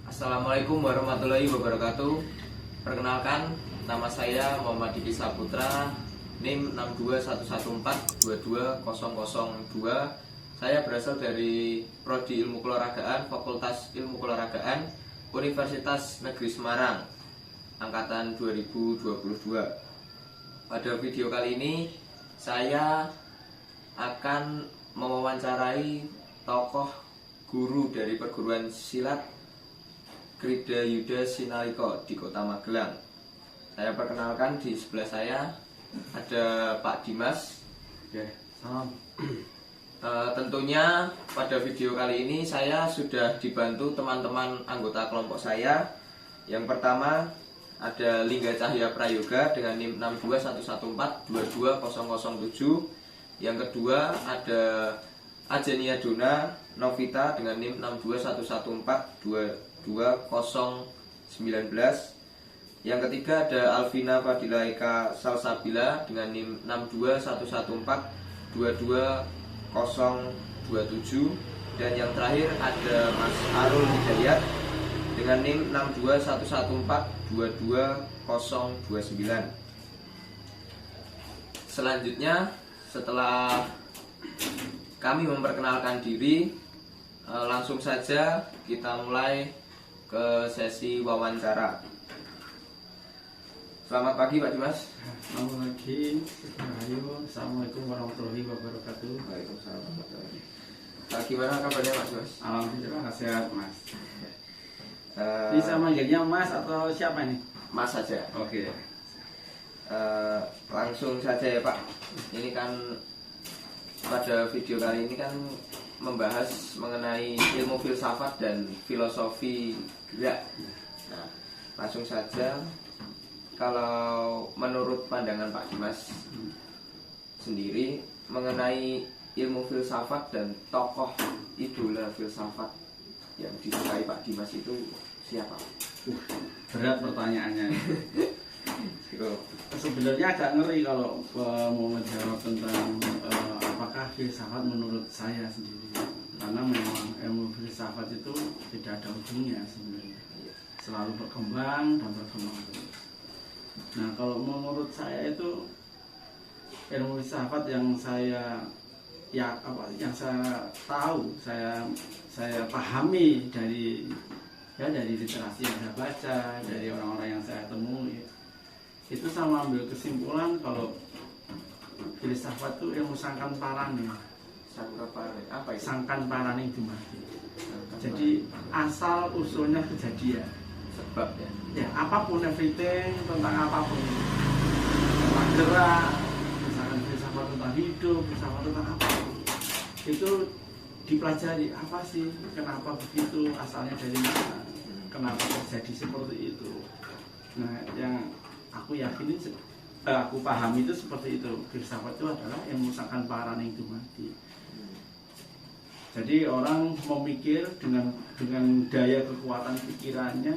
Assalamualaikum warahmatullahi wabarakatuh. Perkenalkan, nama saya Muhammad Diki Saputra, NIM 62114220002. Saya berasal dari Prodi Ilmu Keolahragaan, Fakultas Ilmu Keolahragaan, Universitas Negeri Semarang, angkatan 2022. Pada video kali ini, saya akan mewawancarai tokoh guru dari perguruan silat Krida Yuda Sinaliko di Kota Magelang. Saya perkenalkan, di sebelah saya ada Pak Dimas. Salam. Tentunya pada video kali ini saya sudah dibantu teman-teman anggota kelompok saya. Yang pertama ada Lingga Cahya Prayoga dengan NIM 62114220007. Yang kedua ada Ajenia Dona Novita dengan NIM 62114222019. Yang ketiga ada Alvina Fadila Eka Salsabila dengan NIM 62114222027. Dan yang terakhir ada Mas Arul Hidayat dengan NIM 62114222029. Selanjutnya, setelah kami memperkenalkan diri, langsung saja kita mulai ke sesi wawancara. Selamat pagi Pak Dimas. Selamat pagi. Assalamualaikum warahmatullahi wabarakatuh. Waalaikumsalam warahmatullahi wabarakatuh. Gimana kabarnya Mas Dimas? Alhamdulillah sehat Mas. Bisa manggilnya Mas atau siapa ini? Mas saja. Oke. Langsung saja ya Pak. Ini kan pada video kali ini kan membahas mengenai ilmu filsafat dan filosofi gerak. Nah, langsung saja, kalau menurut pandangan Pak Dimas sendiri mengenai ilmu filsafat dan tokoh idola filsafat yang disukai Pak Dimas itu siapa? Berat pertanyaannya. Sebenarnya agak ngeri kalau mau menjawab tentang apakah filsafat menurut saya sendiri, karena memang ilmu filsafat itu tidak ada ujungnya sebenarnya, selalu berkembang dan berkembang terus. Nah, kalau menurut saya itu ilmu filsafat yang saya tahu, saya pahami dari literasi yang saya baca, dari orang-orang yang saya temui, itu sama ambil kesimpulan kalau filsafat itu ilmu sangkan parane. Apa itu? Sangkan parane dumadi. Jadi asal usulnya kejadian. Sebab ya. Ya, apapun, everything, tentang apapun. Tentang gerak, misalkan filsafat tentang hidup, filsafat tentang apapun. Itu dipelajari, apa sih, kenapa begitu, asalnya dari mana, kenapa terjadi seperti itu. Nah, yang aku yakini, aku pahami itu seperti itu. Filsafat itu adalah ilmu sangkan parane dumadi. Jadi orang memikir dengan daya kekuatan pikirannya,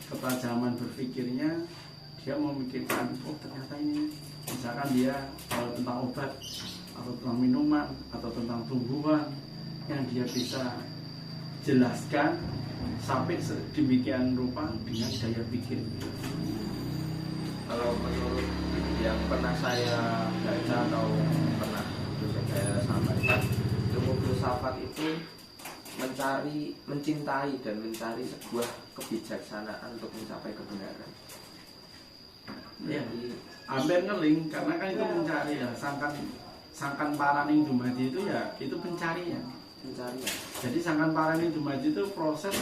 ketajaman berpikirnya, dia memikirkan, oh ternyata ini, misalkan dia kalau tentang obat atau tentang minuman atau tentang tumbuhan yang dia bisa jelaskan sampai sedemikian rupa dengan daya pikir. Kalau menurut yang pernah saya baca atau pernah saya sampaikan, ilmu filsafat itu mencintai dan mencari sebuah kebijaksanaan untuk mencapai kebenaran. Ya, hampir ngeling, karena kan itu mencari ya, sangkan paraning dumadi itu ya, itu pencarian. Jadi sangkan paraning dumadi itu proses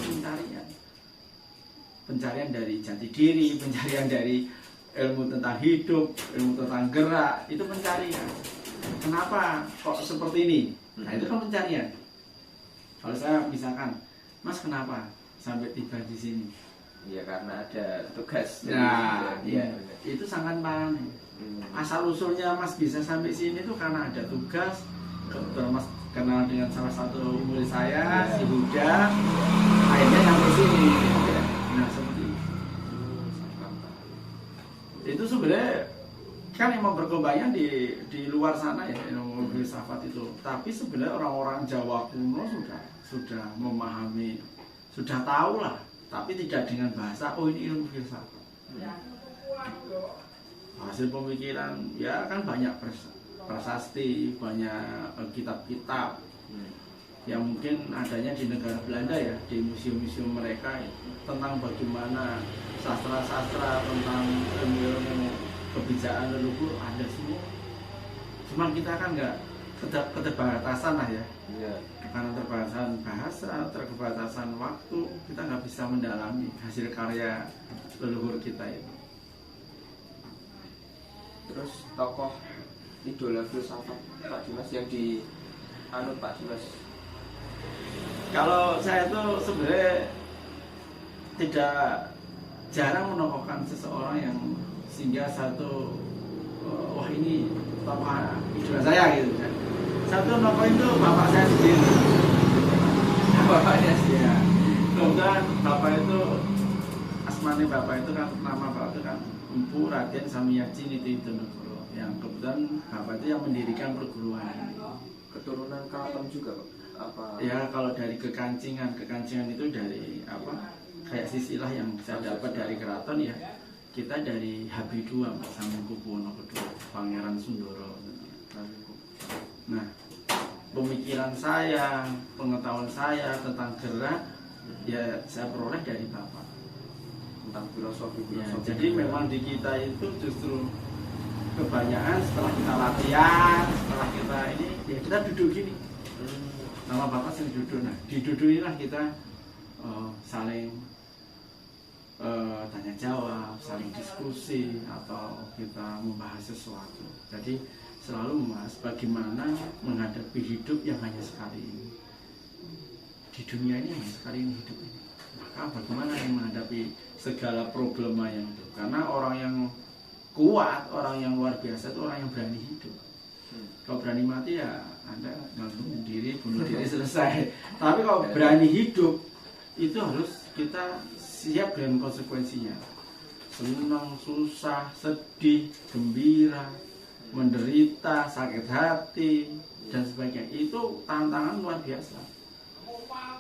pencarian dari jati diri, pencarian dari ilmu tentang hidup, ilmu tentang gerak, itu pencarian. Kenapa kok seperti ini? Nah, itu kan pencarian. Kalau saya misalkan, Mas kenapa sampai tiba di sini? Ya karena ada tugas. Nah, ya, itu sangat parane. Asal usulnya Mas bisa sampai sini itu karena ada tugas. Kebetulan Mas kenal dengan salah satu murid saya, si Huda, akhirnya sampai sini. Nah, seperti itu. Itu sebenarnya kan emang berkembangnya di luar sana ya, ilmu filsafat itu. Tapi sebenarnya orang-orang Jawa kuno sudah memahami, sudah tahu lah tapi tidak dengan bahasa oh ini ilmu filsafat. Hasil pemikiran ya kan banyak prasasti, banyak kitab-kitab yang mungkin adanya di negara Belanda ya, di museum-museum mereka tentang bagaimana sastra-sastra tentang ilmu kebijakan leluhur ada semua. Cuman kita kan nggak keterbatasan lah ya, karena terbatasan bahasa, terbatasan waktu, kita nggak bisa mendalami hasil karya leluhur kita itu. Terus tokoh idola filsafat Pak Dimas yang dianut Pak Dimas? Kalau saya tuh sebenarnya tidak jarang menokohkan seseorang yang sehingga satu wah ini tokoh idola saya gitu kan. Satu tokoh itu bapak saya sendiri. Bapaknya sih ya. Kemudian bapak itu asmane bapak itu kan, nama bapak itu kan Empu Raden Samiyaji Nityanegoro, yang kebetulan bapak itu yang mendirikan perguruan ini. Keturunan keraton juga Pak? Apa? Ya kalau dari kekancingan itu dari apa? Kayak silsilah yang saya dapat dari keraton ya. Kita dari Habib II Hamengkubuwono II, Pangeran Sundoro. Nah, pemikiran saya, pengetahuan saya tentang gerak ya saya peroleh dari bapak. Tentang filosofi. Ya, jadi memang di kita itu justru kebanyakan setelah kita latihan, setelah kita ini ya kita duduk gini. Nama bapak sering duduk. Nah, di duduk inilah kita saling tanya jawab, saling diskusi atau kita membahas sesuatu. Jadi selalu membahas bagaimana menghadapi hidup yang hanya sekali ini. Di dunia ini hanya sekali ini hidup ini. Maka bagaimana menghadapi segala problema yang itu? Karena orang yang kuat, orang yang luar biasa itu orang yang berani hidup. Kalau berani mati ya Anda gantung diri, bunuh diri selesai. Tapi kalau berani hidup itu harus kita siap dengan konsekuensinya. Senang, susah, sedih, gembira, menderita, sakit hati dan sebagainya. Itu tantangan luar biasa.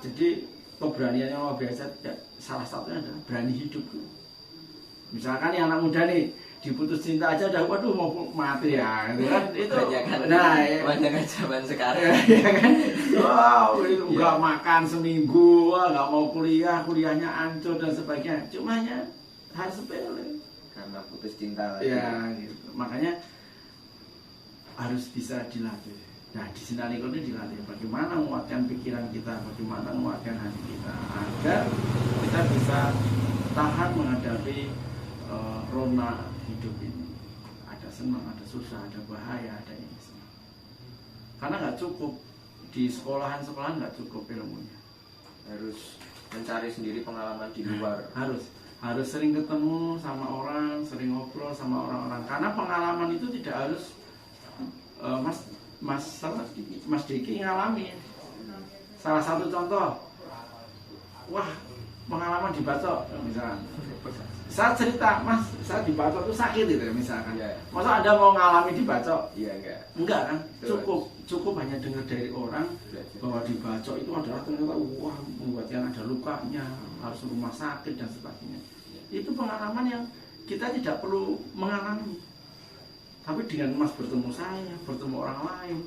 Jadi keberanian yang luar biasa salah satunya adalah berani hidup. Misalkan yang anak muda nih diputus cinta aja udah waduh mau mati ya gitu kan. Itu kebanyakan zaman sekarang ya kan. Wow, itu nggak makan seminggu, nggak mau kuliahnya hancur dan sebagainya. Cuma hanya hal sepele karena putus cinta lagi. Ya gitu. Makanya harus bisa dilatih. Nah di Sinariko ini dilatih bagaimana menguatkan pikiran kita, bagaimana menguatkan hati kita agar kita bisa tahan menghadapi rona hidup ini. Ada senang, ada susah, ada bahaya, ada ini semua. Karena nggak cukup di sekolahan nggak cukup ilmunya. Harus mencari sendiri pengalaman di luar. Harus sering ketemu sama orang, sering ngobrol sama orang-orang. Karena pengalaman itu tidak harus Mas Diki ngalami. Salah satu contoh, wah pengalaman di Bacok misalkan. Saya cerita, Mas, saya di Bacok itu sakit gitu misalkan. Yeah. Masa Anda mau ngalami di Bacok? Iya enggak. Enggak kan? Cukup hanya dengar dari orang bahwa di Bacok itu adalah ternyata wah membuatnya ada lukanya, harus rumah sakit dan sebagainya. Itu pengalaman yang kita tidak perlu mengalami. Tapi dengan Mas bertemu saya, bertemu orang lain,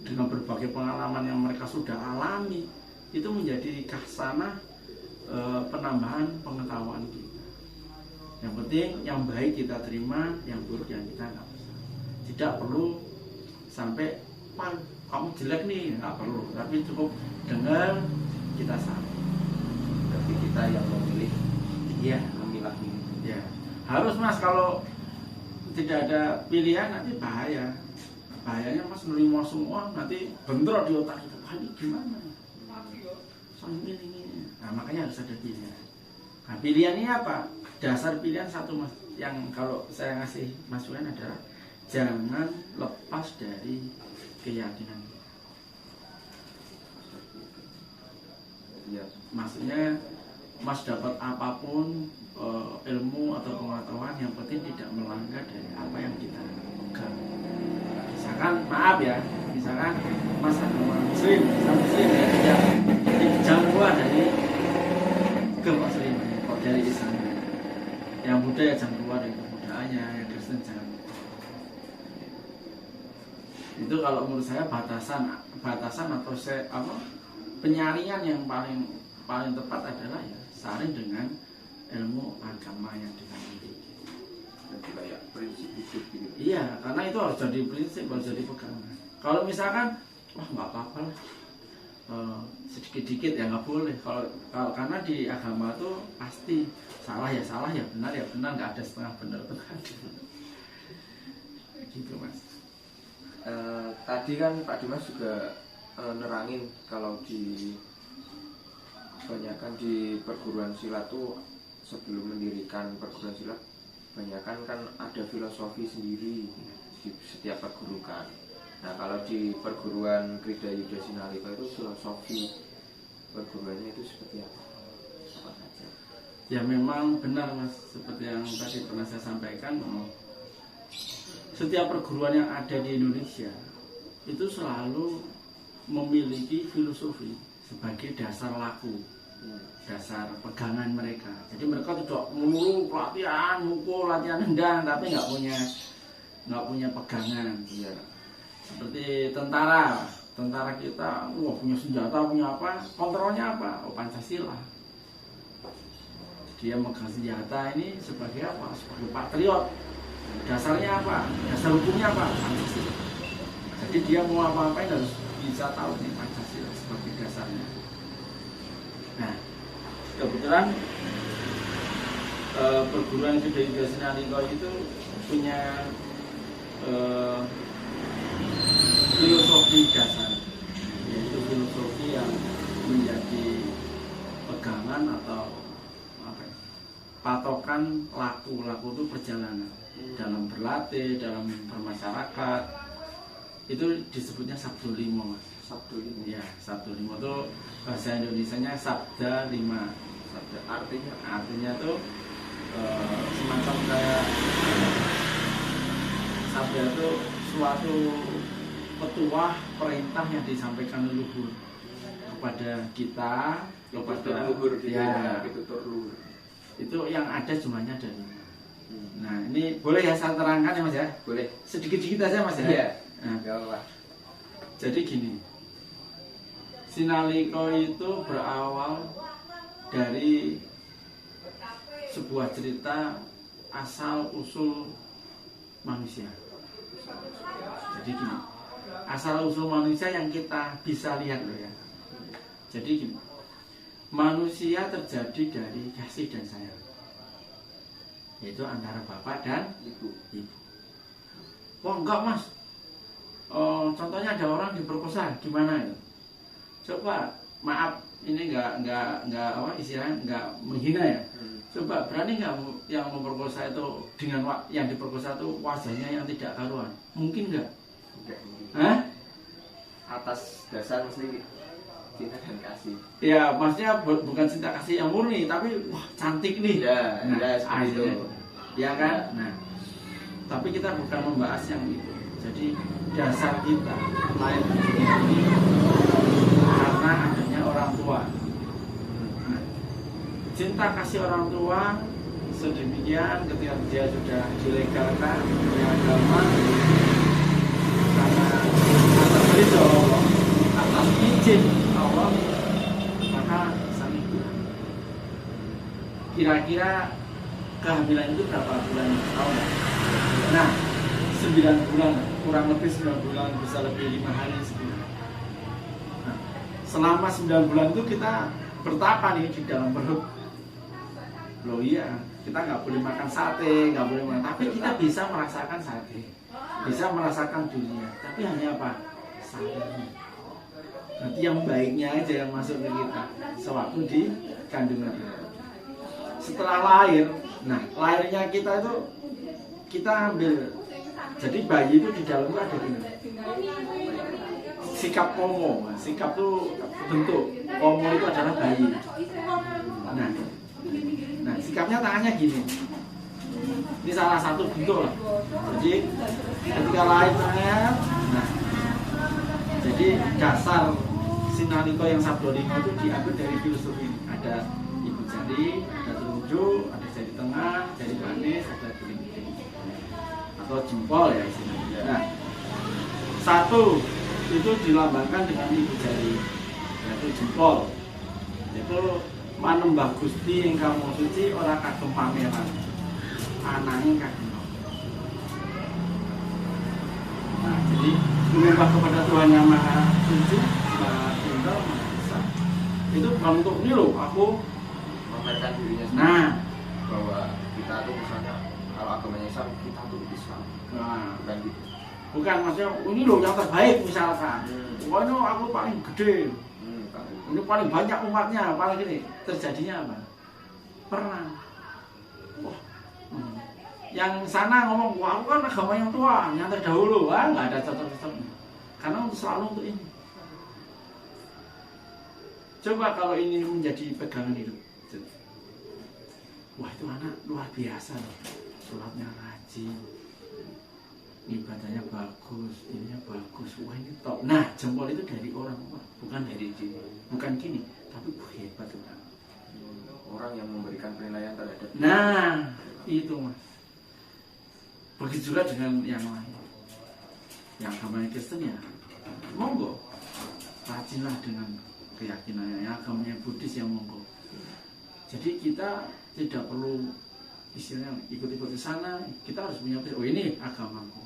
dengan berbagai pengalaman yang mereka sudah alami, itu menjadi khasana penambahan pengetahuan kita. Yang penting yang baik kita terima, yang buruk yang kita nggak bisa. Tidak perlu sampai kamu jelek nih, nggak perlu. Tapi cukup dengar kita salah. Tapi kita yang memilih, memilah ini. Ya harus Mas, kalau tidak ada pilihan nanti bahaya. Bahayanya Mas nerima semua nanti bentrok di otak kita. Ini gimana? Soalnya ini. Nah makanya harus ada pilihan. Nah pilihannya apa? Dasar pilihan satu Mas, yang kalau saya ngasih masukan adalah jangan lepas dari keyakinan. Ya, maksudnya Mas dapat apapun ilmu atau pengetahuan, yang penting tidak melanggar dari apa yang kita pegang. Misalkan maaf ya, misalkan Mas agama Muslim ya, jangan keluar dari agama Muslim. Buddha ya jangan keluar dari kebudayaannya, yang Kristen jangan. Itu kalau menurut saya batasan atau penyaringan yang paling tepat adalah ya saring dengan ilmu agama yang kita miliki. Jadi kayak prinsip hidup gitu. Iya, karena itu harus jadi prinsip, harus jadi pegangan. Kalau misalkan wah nggak apa-apa lah, sedikit-dikit ya nggak boleh. Kalau karena di agama tuh pasti salah ya benar, nggak ada setengah benar gitu mas. Tadi kan Pak Dimas juga nerangin kalau kebanyakan di perguruan silat tuh sebelum mendirikan perguruan silat kebanyakan kan ada filosofi sendiri di setiap perguruan. Nah kalau di perguruan Krida Yuda Sinalika itu filosofi perguruannya itu seperti apa? Apa saja? Ya memang benar mas, seperti yang tadi pernah saya sampaikan, setiap perguruan yang ada di Indonesia itu selalu memiliki filosofi sebagai dasar laku, dasar pegangan mereka. Jadi mereka tidak melulu pelatihan, mukul, latihan endang, tapi nggak punya pegangan. Ya. Seperti tentara kita, punya senjata, punya apa, kontrolnya apa? Oh, Pancasila. Dia megang senjata ini sebagai apa? Sebagai patriot. Dasarnya apa? Dasar hukumnya apa? Pancasila. Jadi dia mau apa-apain harus bisa tahu nih Pancasila sebagai dasarnya. Nah, kebetulan perguruan Krida Yuda Sinalika itu punya filosofi dasar, yaitu filosofi yang menjadi pegangan atau patokan laku itu perjalanan dalam berlatih, dalam bermasyarakat. Itu disebutnya Sabdo Limo mas. Sabdo Limo. Ya, Sabdo Limo itu bahasa Indonesianya Sabda Lima. Sabda artinya tuh semacam kayak sabda itu suatu petuah perintah yang disampaikan leluhur kepada kita, kepada leluhur ya, itu yang ada jumlahnya ada 5. Nah ini boleh ya saya terangkan ya mas ya? Boleh. Sedikit-sedikit aja mas ya? Iya. Nah, ya, jadi gini, Sinalika itu berawal dari sebuah cerita asal usul manusia. Jadi gini, asal usul manusia yang kita bisa lihat loh ya. Jadi gini, manusia terjadi dari kasih dan sayang, yaitu antara bapak dan ibu. Wah enggak mas, contohnya ada orang diperkosa, gimana ya? Coba, maaf, ini enggak apa istilahnya enggak menghina ya. Coba berani nggak yang memperkosa itu dengan yang diperkosa itu wajahnya yang tidak karuan? Mungkin nggak? Hah? Atas dasar mesti cinta dan kasih. Ya, maksudnya bukan cinta kasih yang murni, tapi wah cantik nih. Ya, nah, ya seperti itu. Ya kan? Nah, tapi kita bukan membahas yang itu. Jadi dasar kita lahir di dunia ini karena adanya orang tua. Cinta kasih orang tua sedemikian ketika dia sudah dilegalkan punya agama karena atas ridho Allah, atas izin Allah, maka sang ibu. Kira-kira kehamilan itu berapa bulan? Tahun? Nah, 9 bulan, kurang lebih 9 bulan, bisa lebih 5 hari sebulan. Nah, selama 9 bulan itu kita bertapa nih di dalam perut. Loh iya, kita nggak boleh makan sate, nggak boleh makan, tapi kita bisa merasakan sate, bisa merasakan dunia, tapi hanya apa? Sayangnya. Nanti yang baiknya aja yang masuk ke kita, sewaktu di kandungan. Setelah lahir, nah lahirnya kita itu kita ambil, jadi bayi itu di dalam itu ada gini, sikap komo, sikap itu bentuk komo itu adalah bayi. Nah, sikapnya tangannya gini. Ini salah satu bentuk lah. Jadi ketika lahir tangan, nah, jadi dasar Sinalika yang Sabdo Limo itu diambil dari filosofi ini. Ada ibu jari, ada telunjuk, telunjuk, ada jari tengah, jari manis, ada kelingking atau jempol ya istilahnya. Nah, satu itu dilambangkan dengan ibu jari, yaitu jempol. Itu manembah Gusti ingkang maha suci ora kagem pameran, ananging kagem. Nah, jadi menyembah kepada Tuhan yang Maha Suci, Maha Tunggal, Maha Esa. Itu bukan untuk ini loh, aku memamerkan dirinya sendiri. nah, Bahwa kita tuh misalnya kalau agamanya Islam kita tuh Islam. nah Bukan gitu. bukan maksudnya ini loh yang terbaik misalkan. Pokoknya aku paling gede, Kan. ini paling banyak umatnya, paling gini. Terjadinya apa? Perang. Wah, yang sana ngomong, wah aku kan agama yang tua, yang terdahulu, wah nggak ada cocok-cocoknya. Karena untuk selalu untuk ini. Coba kalau ini menjadi pegangan hidup, wah itu anak luar biasa loh. Sholatnya rajin, ibadahnya bagus, ininya bagus, wah ini top. Nah jempol itu dari orang, bukan dari diri, bukan gini, tapi hebat orang. Orang yang memberikan penilaian terhadap. Nah itu mas. Begitu juga dengan yang lain. Yang agamanya Kristen ya, monggo, rajinlah dengan keyakinannya. Yang agamanya Buddhis ya monggo. Jadi kita tidak perlu istilahnya ikut-ikut di sana. Kita harus punya, oh ini agamaku,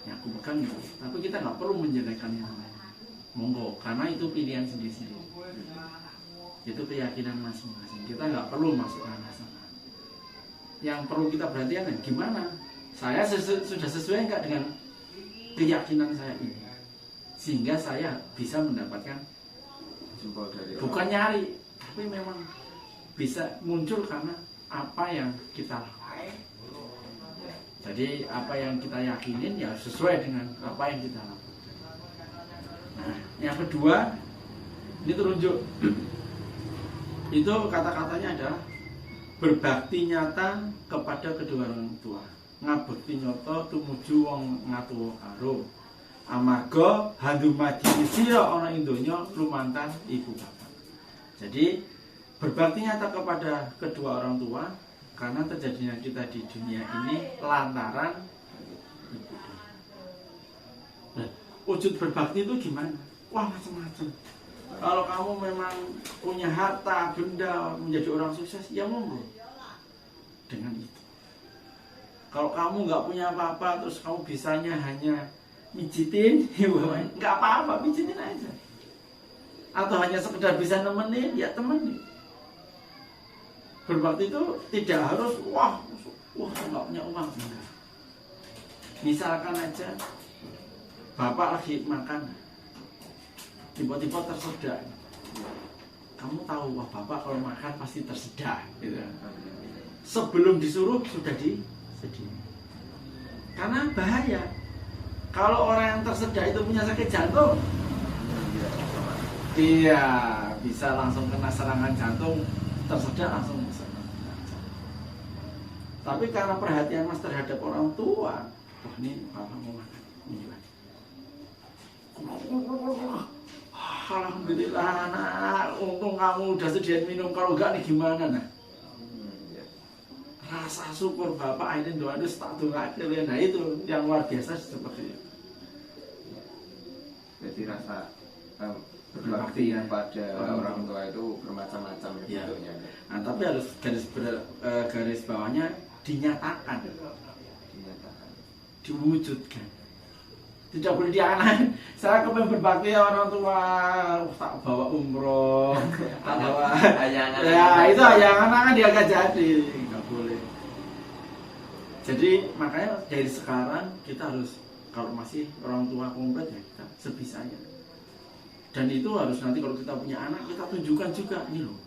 yang aku pegang itu. Tapi kita nggak perlu menjelekan yang lain. Monggo, karena itu pilihan sendiri-sendiri. Itu keyakinan masing-masing. Kita nggak perlu masuk ranah sana. Yang perlu kita perhatikan gimana saya sudah sesuai enggak dengan keyakinan saya ini, sehingga saya bisa mendapatkan Jempol dari bukan nyari, tapi memang bisa muncul karena apa yang kita lakukan. Jadi apa yang kita yakinin ya sesuai dengan apa yang kita lakukan. Nah, yang kedua ini terunjuk itu kata-katanya adalah berbakti nyata kepada kedua orang tua, ngabekti nyata tumuju wong ngatuwa karo, amarga handumadi sira ana ing donya lumantar ibu bapak. Jadi berbakti nyata kepada kedua orang tua karena terjadinya kita di dunia ini lantaran ibu. Nah, wujud berbakti itu gimana? Wah macam-macam. Kalau kamu memang punya harta, benda, menjadi orang sukses, ya monggo dengan itu. Kalau kamu nggak punya apa-apa, terus kamu bisanya hanya mijitin, nggak apa-apa, mijitin aja. Atau hanya sekedar bisa nemenin, ya temenin. Berbakti itu tidak harus, wah nggak punya uang. Misalkan aja, bapak lagi makan, tiba-tiba tersedak. Kamu tahu, wah bapak kalau makan pasti tersedak gitu. Sebelum disuruh sudah disediakan. Karena bahaya. Kalau orang yang tersedak itu punya sakit jantung, iya bisa langsung kena serangan jantung, tersedak langsung bisa. Tapi karena perhatian mas terhadap orang tua, wah ini bapak mau makan, ini lagi. Alhamdulillah anak, untung kamu udah sediain minum, kalau enggak nih gimana nah? Rasa syukur bapak akhirnya doa itu tak tunggu. Nah itu yang luar biasa seperti itu. Jadi rasa berbakti pada orang tua itu bermacam-macam ya. bentuknya. Nah tapi harus garis bawahnya dinyatakan, diwujudkan. Tidak boleh diangan. Saya kepengen berbakti orang tua, tak bawa umroh, tak bawa. Ya itu ayangan dia gak jadi, nggak boleh. Jadi makanya dari sekarang kita harus, kalau masih orang tua komplit ya kita sebisanya. Dan itu harus nanti kalau kita punya anak kita tunjukkan juga, ini loh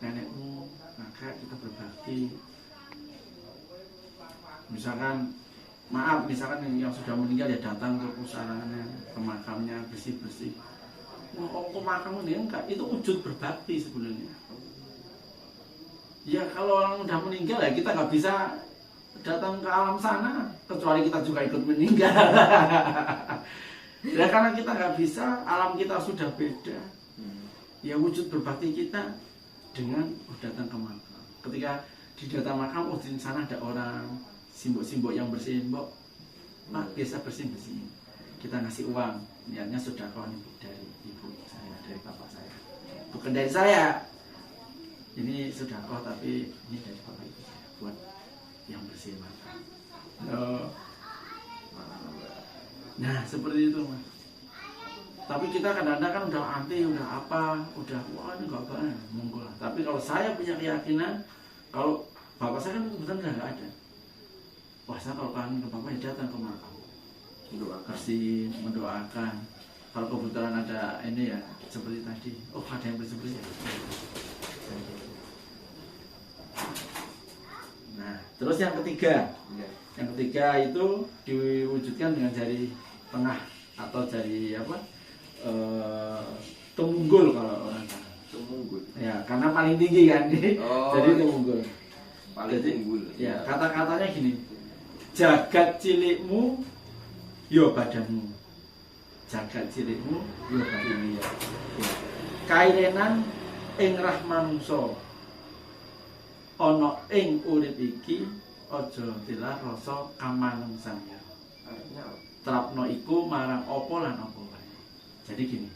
nenekmu, maka kita berbakti. Misalkan maaf, misalkan yang sudah meninggal ya datang ke pusaranya, ke makamnya, bersih-bersih. Mau ke makam ini enggak, itu wujud berbakti sebenarnya. Ya kalau orang udah meninggal ya kita nggak bisa datang ke alam sana, kecuali kita juga ikut meninggal. Ya karena kita nggak bisa, alam kita sudah beda. Ya wujud berbakti kita dengan datang ke makam. ketika di data makam, oh di sana ada orang, simbok-simbok yang bersihin, Mbok, Pak biasa bersih-bersih, kita ngasih uang, niatnya sedekah nih dari ibu saya, dari bapak saya, bukan dari saya, ini sedekah tapi ini dari bapak ibu saya buat yang bersihin makam. Nah seperti itu Mas. Tapi kita kadang-kadang kan udah anti, udah apa, udah wah ini gak apa, monggo lah. Tapi kalau saya punya keyakinan, kalau bapak saya kan kebetulan nggak ada, wah saya kalau kangen ke bapak ya datang ke makam, bersihin, mendoakan. Kalau kebetulan ada ini ya seperti tadi, oh ada yang bersih-bersih. Nah terus yang ketiga itu diwujudkan dengan jari tengah atau jari apa? Tumunggul kalau orang Tumunggul. Ya, karena paling tinggi kan. Jadi tumunggul. Paling tunggul. Ya, kata-katanya gini. Jagat cilikmu yo badanmu. Jagat cilikmu yo badanmu. Ya. Kairenan ing rah manungsa. Ana ing urip iki aja tilar rasa kamanungsan. Trapno iku marang apa lan apa wae. Jadi gini,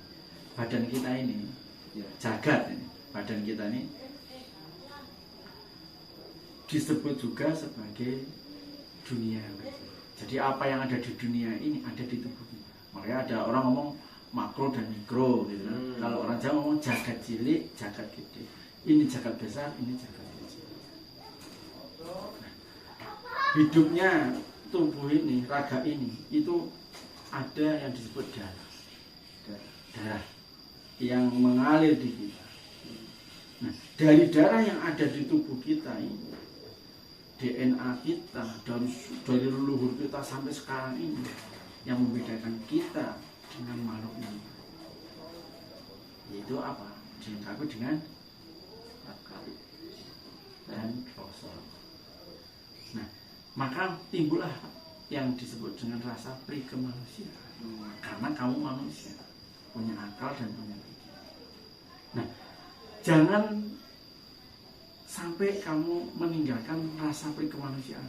badan kita ini, jagat ini, badan kita ini disebut juga sebagai dunia. Jadi apa yang ada di dunia ini ada di tubuh kita. Makanya ada orang ngomong makro dan mikro gitu. Kalau orang Jawa ngomong jagat cilik, jagat gede. Ini jagat besar, ini jagat kecil. Nah, hidupnya tubuh ini, raga ini, itu ada yang disebut darah yang mengalir di kita. Nah, dari darah yang ada di tubuh kita ini, DNA kita dari leluhur kita sampai sekarang ini, yang membedakan kita dengan makhluk ini, yaitu apa? Dilengkapi dengan akal dan rasa. Nah, maka timbullah yang disebut dengan rasa pri kemanusiaan. Karena kamu manusia, punya akal dan punya pikiran. Nah, jangan sampai kamu meninggalkan rasa pri kemanusiaan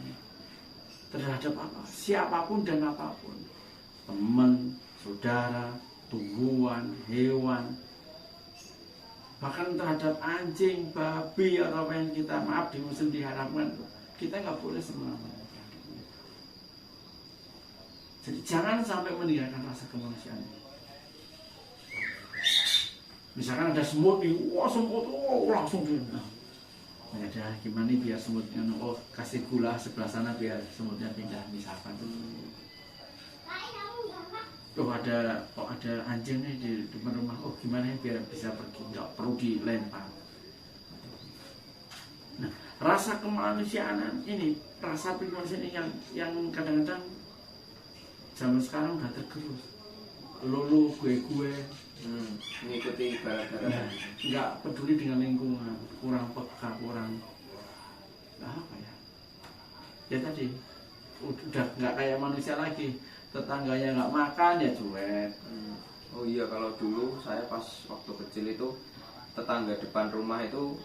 terhadap apa? Siapapun dan apapun. Teman, saudara, tumbuhan, hewan, bahkan terhadap anjing, babi, atau apa yang kita maaf di musim diharapkan, kita nggak boleh semena-mena. Jadi jangan sampai meninggalkan rasa kemanusiaan. Misalkan ada semut nih, wah semut, oh langsung dia. Nah, ada gimana nih biar semutnya, oh kasih gula sebelah sana biar semutnya pindah misalkan. Oh ada anjing nih di depan rumah, oh gimana ya biar bisa pergi, nggak perlu dilempar. Nah, rasa kemanusiaan ini, rasa kemanusiaan ini yang kadang-kadang zaman sekarang udah tergerus. Lu gue mengikuti gara-gara nggak peduli dengan lingkungan, kurang peka, kurang apa ya? Ya tadi udah nggak kayak manusia lagi. Tetangganya nggak makan ya cuek. Oh iya, kalau dulu saya pas waktu kecil itu tetangga depan rumah itu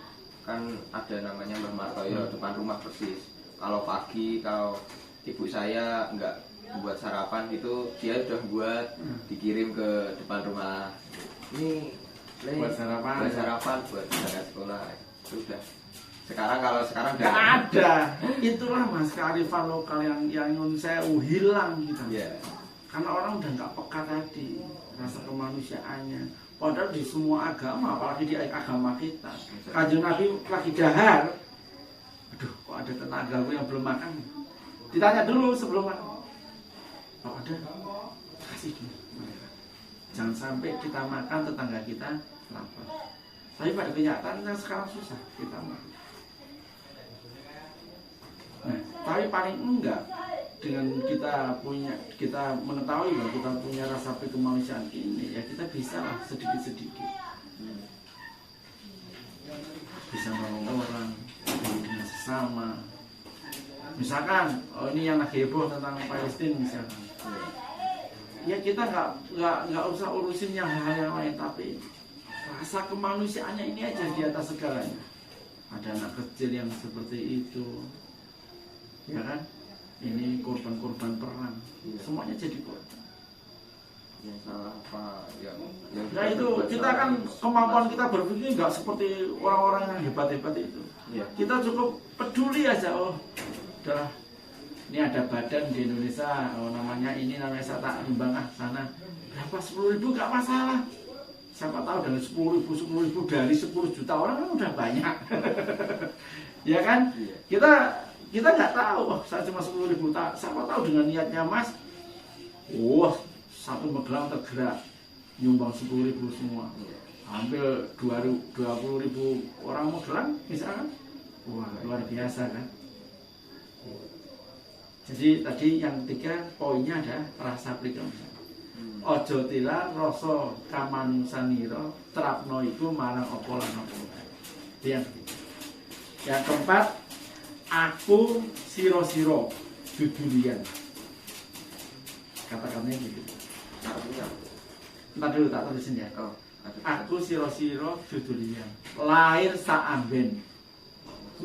kan ada namanya Mbah Martoyo, depan rumah persis. Kalau pagi kalau ibu saya nggak buat sarapan itu dia udah buat dikirim ke depan rumah. Ini buat sarapan buat berangkat sekolah. Sudah. Kalau sekarang nggak ada. Itulah Mas kearifan lokal yang saya hilang gitu. Yeah. Karena orang udah nggak peka tadi rasa kemanusiaannya. Padahal di semua agama, apalagi di agama kita, Kanjeng Nabi lagi dahar. Aduh, kok ada tetanggaku yang belum makan? Ditanya dulu sebelum makan. Kalau ada, kasih dulu. Jangan sampai kita makan tetangga kita lapar. Tapi pada kenyataannya sekarang susah kita makan. Nah, tapi paling enggak dengan kita mengetahui bahwa kita punya rasa kemanusiaan ini, ya kita bisa lah sedikit-sedikit bisa menolong orang dengan sesama. Misalkan, oh ini yang lagi heboh tentang Palestina misalkan. Ya kita nggak usah urusin yang hal yang lain, tapi rasa kemanusiaannya ini aja di atas segalanya. ada anak kecil yang seperti itu, ya kan? Ini korban-korban perang, Iya. semuanya jadi korban. Yang salah apa yang Nah itu kita kan kemampuan kita berpikir nggak seperti orang-orang yang hebat-hebat itu. Iya. Kita cukup peduli aja, oh udah ini ada badan di Indonesia, oh namanya ini namanya saya tak imbang sana berapa 10.000 nggak masalah. Siapa tahu dari 10.000 dari 10 juta orang kan udah banyak. Ya kan? Iya. Kita nggak tahu, oh, saya cuma 10.000 tak. Siapa tahu dengan niatnya Mas, satu Magelang tergerak nyumbang 10.000 semua. Iya. Hampir 20.000 orang Magelang misalkan. Wah, luar biasa kan? Jadi tadi yang ketiga poinnya ada rasa prikamsa. Ojo tilar rasa kamanusanira trapno iku marang apa lan apa. Itu yang ketiga. Yang keempat, aku siro-siro dudulian. Kata-katanya gitu. Artinya Ntar dulu tak tulisin ya. oh, Aku siro-siro dudulian. Lahir saamben.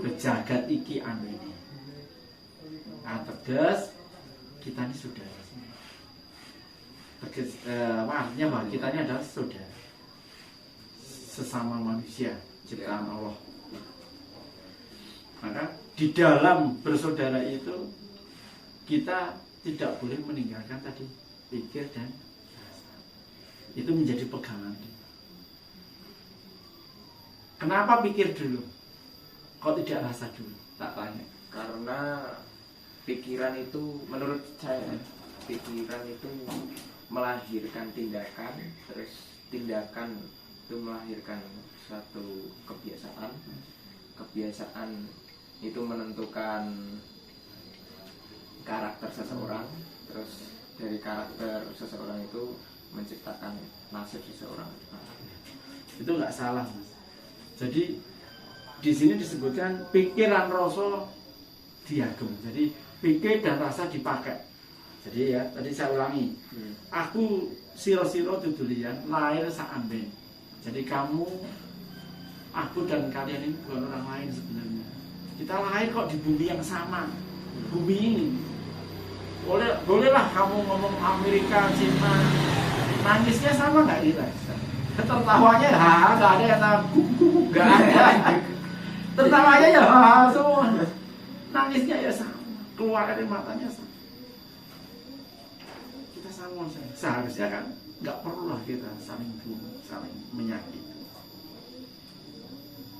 Bejagat iki ambene. Tegas kita ini saudara. Tegas, artinya bahwa kita ini adalah saudara, sesama manusia ciptaan Allah. Maka di dalam bersaudara itu kita tidak boleh meninggalkan tadi pikir dan rasa. Itu menjadi pegangan kita. Kenapa pikir dulu? Kok tidak rasa dulu? Tak tanya. karena pikiran itu menurut saya pikiran itu melahirkan tindakan, terus tindakan itu melahirkan suatu kebiasaan, kebiasaan itu menentukan karakter seseorang, terus dari karakter seseorang itu menciptakan nasib seseorang. Itu nggak salah, Mas. Jadi di sini disebutkan pikiran rasa diagem. Jadi pikir dan rasa dipakai. Jadi ya, tadi saya ulangi. Aku siro-siro dudulian lahir saamben. Jadi kamu, aku dan kalian ini bukan orang lain sebenarnya. Kita lahir kok di bumi yang sama. Bumi ini. Bolehlah kamu ngomong Amerika, Cina, nangisnya sama nggak kita? Tertawanya nggak ada yang nanggung, nggak ada. Tertawanya ya semua. Nangisnya ya sama, keluar dari matanya sama. Kita sama saja. Seharusnya kan nggak perlulah kita saling bunuh, saling menyakiti.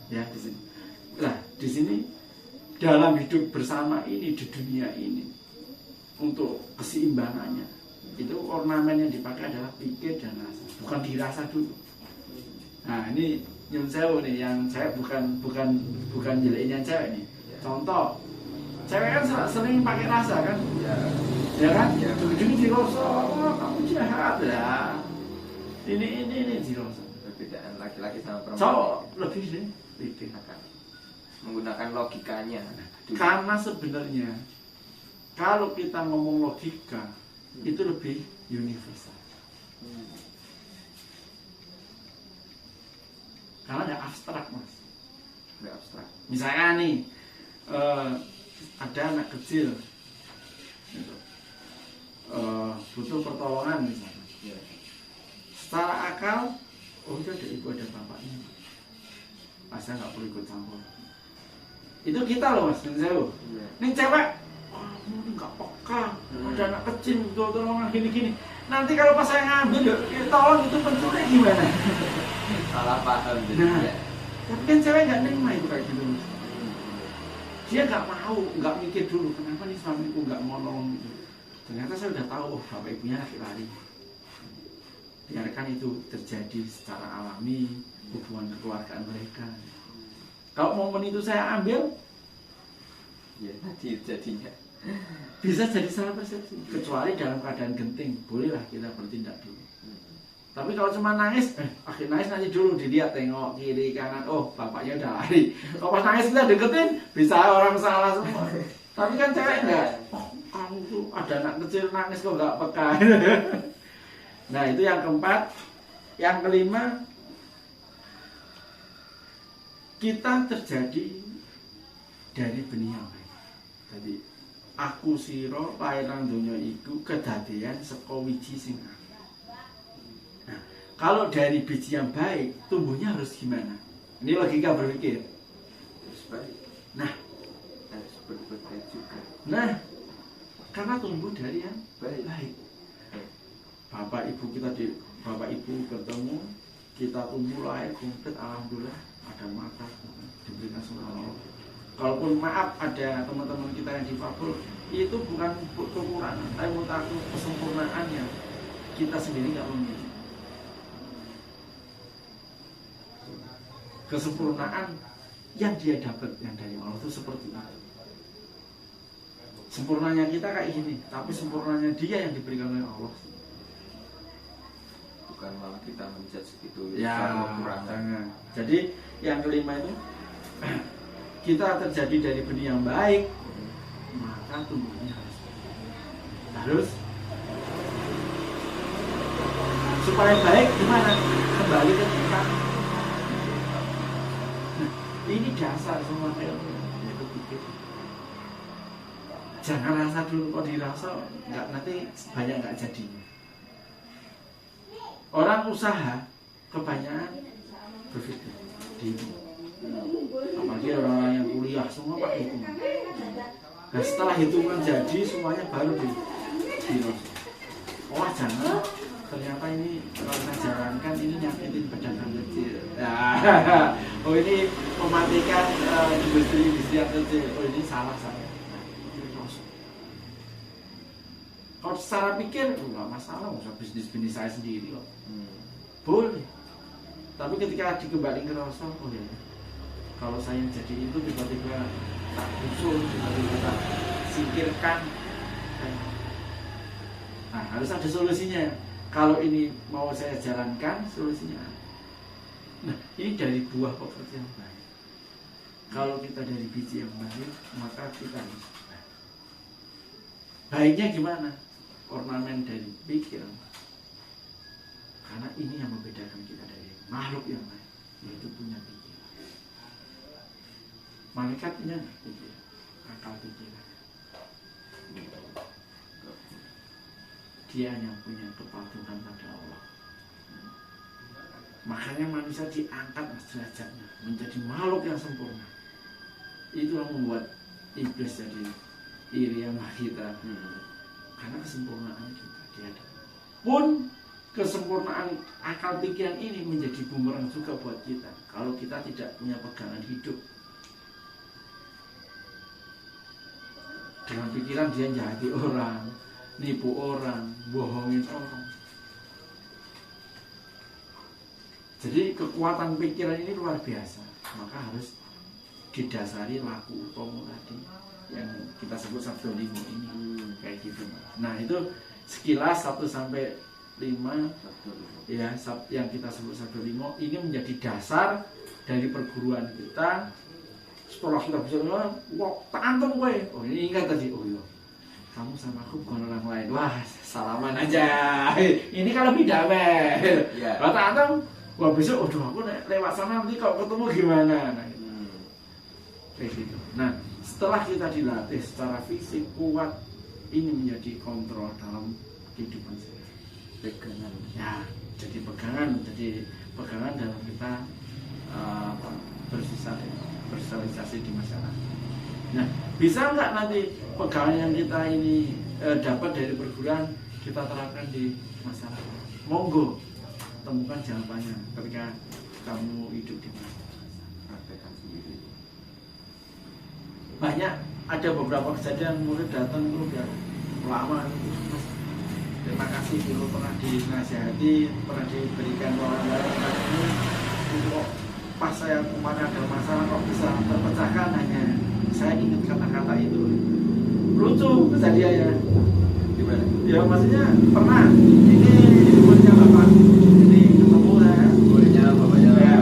Ya di sini. Nah di sini dalam hidup bersama ini di dunia ini untuk keseimbangannya itu ornamen yang dipakai adalah pikir dan rasa, bukan dirasa dulu. Nah ini nyun sewu nih, yang saya bukan jelekin yang cewek nih. Contoh, cewek kan sering pakai rasa kan, ya kan? Ujung-ujungnya dirasa, oh, kamu jahat ya. Ini dirasa. Perbedaan laki-laki sama perempuan. Cowok lebih sih pikir. Menggunakan logikanya. Karena sebenarnya kalau kita ngomong logika itu lebih universal. Karena nggak abstrak, Mas. Nggak abstrak. Misalnya nih ada anak kecil gitu, butuh pertolongan misalnya. Secara akal, oh itu ada ibu ada bapaknya, masa nggak perlu ikut campur. Itu kita loh, Mas. Ini cewek, ini nggak peka, ada anak kecil butuh pertolongan gini-gini. Nanti kalau pas saya ngambil, ya tolong itu pencuri gimana? Salah paham jadi. Nah, tapi kan cewek nggak nerima itu kayak gitu. Dia nggak mau, nggak mikir dulu kenapa nih suamiku nggak mau nolong gitu. Ternyata saya udah tahu, oh bapak ibunya lari. Biarkan itu terjadi secara alami hubungan kekeluargaan mereka. Kalau momen itu saya ambil, Ya tadi jadinya. bisa jadi salah persepsi. Kecuali dalam keadaan genting, bolehlah kita bertindak dulu. Tapi kalau cuma nangis, akhir nangis nanti dulu dilihat, tengok kiri kanan, oh bapaknya udah lari. Kalau pas nangis kita deketin, bisa orang salah semua. Tapi kan cewek enggak, oh kamu tuh ada anak kecil nangis kok nggak peka. Nah itu yang keempat. Yang kelima, kita terjadi dari benih yang baik. Jadi aku siro lairan donya iku kedadean saka wiji sing apik. Nah, kalau dari biji yang baik, tumbuhnya harus gimana? Ini logika berpikir. Harus baik. Nah, Harus berbuat baik juga. nah, karena tumbuh dari yang Baik. baik. Bapak ibu ketemu, kita tumbuh lahir komplit, alhamdulillah ada mata diberikan sama Allah. Kalaupun maaf ada teman-teman kita yang difabel, itu bukan kekurangan, tapi menurut aku kesempurnaan yang kita sendiri nggak memiliki. Kesempurnaan yang dia dapat yang dari Allah itu seperti itu. Sempurnanya kita kayak gini, tapi sempurnanya dia yang diberikan oleh Allah. Bukan malah kita menjudge gitu Ya, kekurangan. jangan. Jadi yang kelima itu kita terjadi dari benih yang baik, maka tumbuhnya harus baik. Harus supaya baik gimana? Kembali ke kita. Nah, ini dasar semua ilmu yaitu pikir. Jangan rasa dulu, kok dirasa nggak, nanti banyak nggak jadinya. Orang usaha kebanyakan berpikir di apalagi orang-orang yang kuliah semua pakai hitungan. Nah setelah hitungan jadi semuanya baru di wah jangan, ternyata ini kalau saya jalankan ini nyakitin pedagang kecil. Nah, oh ini mematikan industri yang kecil. Oh ini salah saya. Kalau secara pikir nggak masalah, usah bisnis saya sendiri kok. Boleh. Tapi ketika dikembalikan ke rasa, oh ya, kalau saya jadi itu tiba-tiba tak usul, tiba-tiba tak singkirkan. Nah harus ada solusinya. Kalau ini mau saya jalankan, solusinya. Nah ini dari buah pekerti yang baik. Kalau kita dari biji yang baik, maka kita harus baik. Baiknya gimana? Ornamen dari pikiran. Karena ini yang membedakan kita dari makhluk yang lain, yaitu punya pikiran. Malaikat punya pikiran, akal pikiran. Dia hanya punya kepatuhan pada Allah. Makanya manusia diangkat derajatnya menjadi makhluk yang sempurna. Itu yang membuat iblis jadi iri sama kita. Karena kesempurnaan kita dia ada. Pun kesempurnaan akal pikiran ini menjadi bumerang juga buat kita. Kalau kita tidak punya pegangan hidup, dengan pikiran dia jahati orang, nipu orang, bohongin orang. Jadi kekuatan pikiran ini luar biasa. Maka harus didasari laku utomo tadi yang kita sebut sabdo limo ini. Kayak gitu. Nah itu sekilas 1 sampai 5 ya, yang kita sebut sabdo limo ini menjadi dasar dari perguruan kita. Setelah kita bisa wah tantem gue, oh ini ingat tadi, oh iya kamu sama aku bukan orang lain, wah salaman aja. Ini kalau bidawel ya. Kalau tantem wah besok, aduh aku lewat sana nanti kalau ketemu gimana. Nah, kayak gitu. Nah setelah kita dilatih secara fisik kuat, ini menjadi kontrol dalam kehidupan saya. Pegangan ya, jadi pegangan dalam kita bersosialisasi di masyarakat. Nah bisa nggak nanti pegangan yang kita ini dapat dari perguruan kita terapkan di masyarakat? Monggo temukan jawabannya ketika kamu hidup di masyarakat. Banyak ada beberapa kejadian murid datang itu biar lama itu, Mas, terima kasih dulu pernah dinasihati, pernah diberikan wawancara ini untuk pas saya kemana ada masalah kok bisa terpecahkan, hanya saya ingat kata-kata itu. Lucu kejadiannya. Gimana? Ya maksudnya pernah ini muridnya bapak ini ketemu saya. Muridnya bapaknya. Ya.